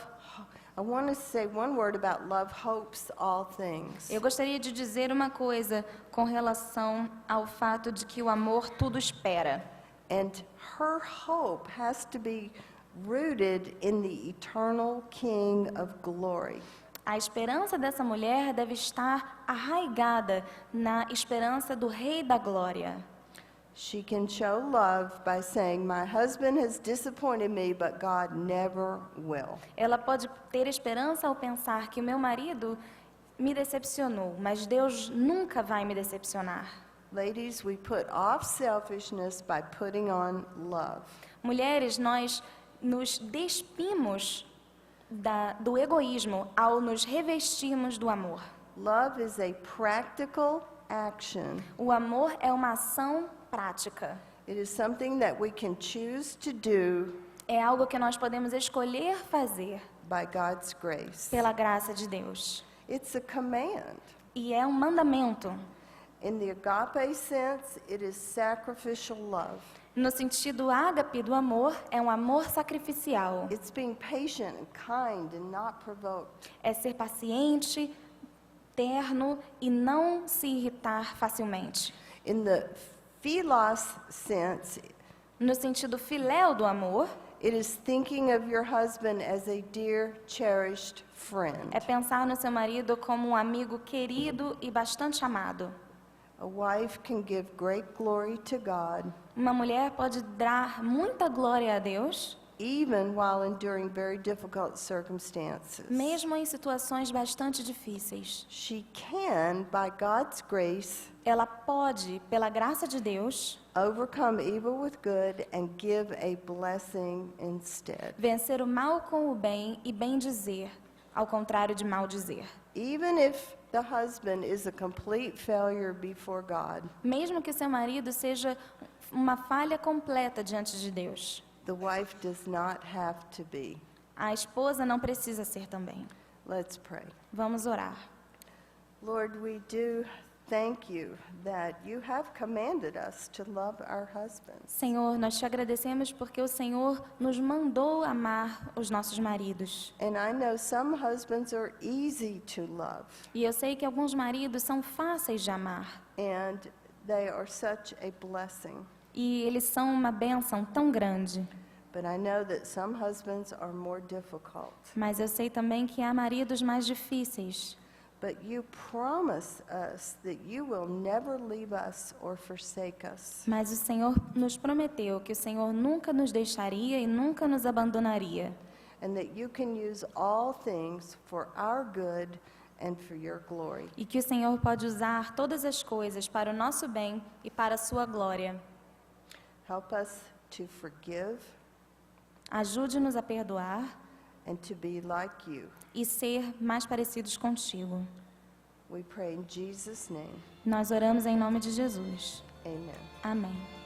I want to say one word about love hopes all things. Eu gostaria de dizer uma coisa com relação ao fato de que o amor tudo espera. And her hope has to be rooted in the eternal King of glory. A esperança dessa mulher deve estar arraigada na esperança do Rei da Glória. She can show love by saying, "My husband has disappointed me, but God never will." Ela pode ter esperança ao pensar que o meu marido me decepcionou, mas Deus nunca vai me decepcionar. Ladies, we put off selfishness by putting on love. Mulheres, nós nos despimos do egoísmo ao nos revestirmos do amor. Love is a practical action. O amor é uma ação prática. It is something that we can choose to do É algo que nós podemos escolher fazer by God's grace. pela graça de Deus. It's a command. E é um mandamento. In the agape sense, it is sacrificial love. No sentido ágape do amor, é um amor sacrificial. It's being patient and kind and not provoked. É ser paciente, terno e não se irritar facilmente. In the philos sense, No sentido filéu do amor, it is thinking of your husband as a dear, cherished friend. é pensar no seu marido como um amigo querido e bastante amado. A wife can give great glory to God, Uma mulher pode dar muita glória a Deus, even while enduring very difficult circumstances. mesmo em situações bastante difíceis. She can, by God's grace, Ela pode, pela graça de Deus, overcome evil with good and give a blessing instead. vencer o mal com o bem e bem dizer, ao contrário de mal dizer. Even if the husband is a complete failure before God, Mesmo que seu marido seja uma falha completa diante de Deus, the wife does not have to be. a esposa não precisa ser também. Let's pray. Vamos orar. Lord, we do thank you that you have commanded us to love our husbands. Senhor, nós te agradecemos porque o Senhor nos mandou amar os nossos maridos. And I know some husbands are easy to love, E eu sei que alguns maridos são fáceis de amar. and they are such a blessing. E eles são uma bênção tão grande. But I know that some husbands are more difficult. Mas eu sei também que há maridos mais difíceis. but you promise us that you will never leave us or forsake us. Mas o Senhor nos prometeu que o Senhor nunca nos deixaria e nunca nos abandonaria. And that you can use all things for our good and for your glory. E que o Senhor pode usar todas as coisas para o nosso bem e para a sua glória. Help us to forgive Ajude-nos a perdoar and to be like you. e ser mais parecidos contigo. We pray in Jesus' name. Nós oramos em nome de Jesus. Amen. Amém.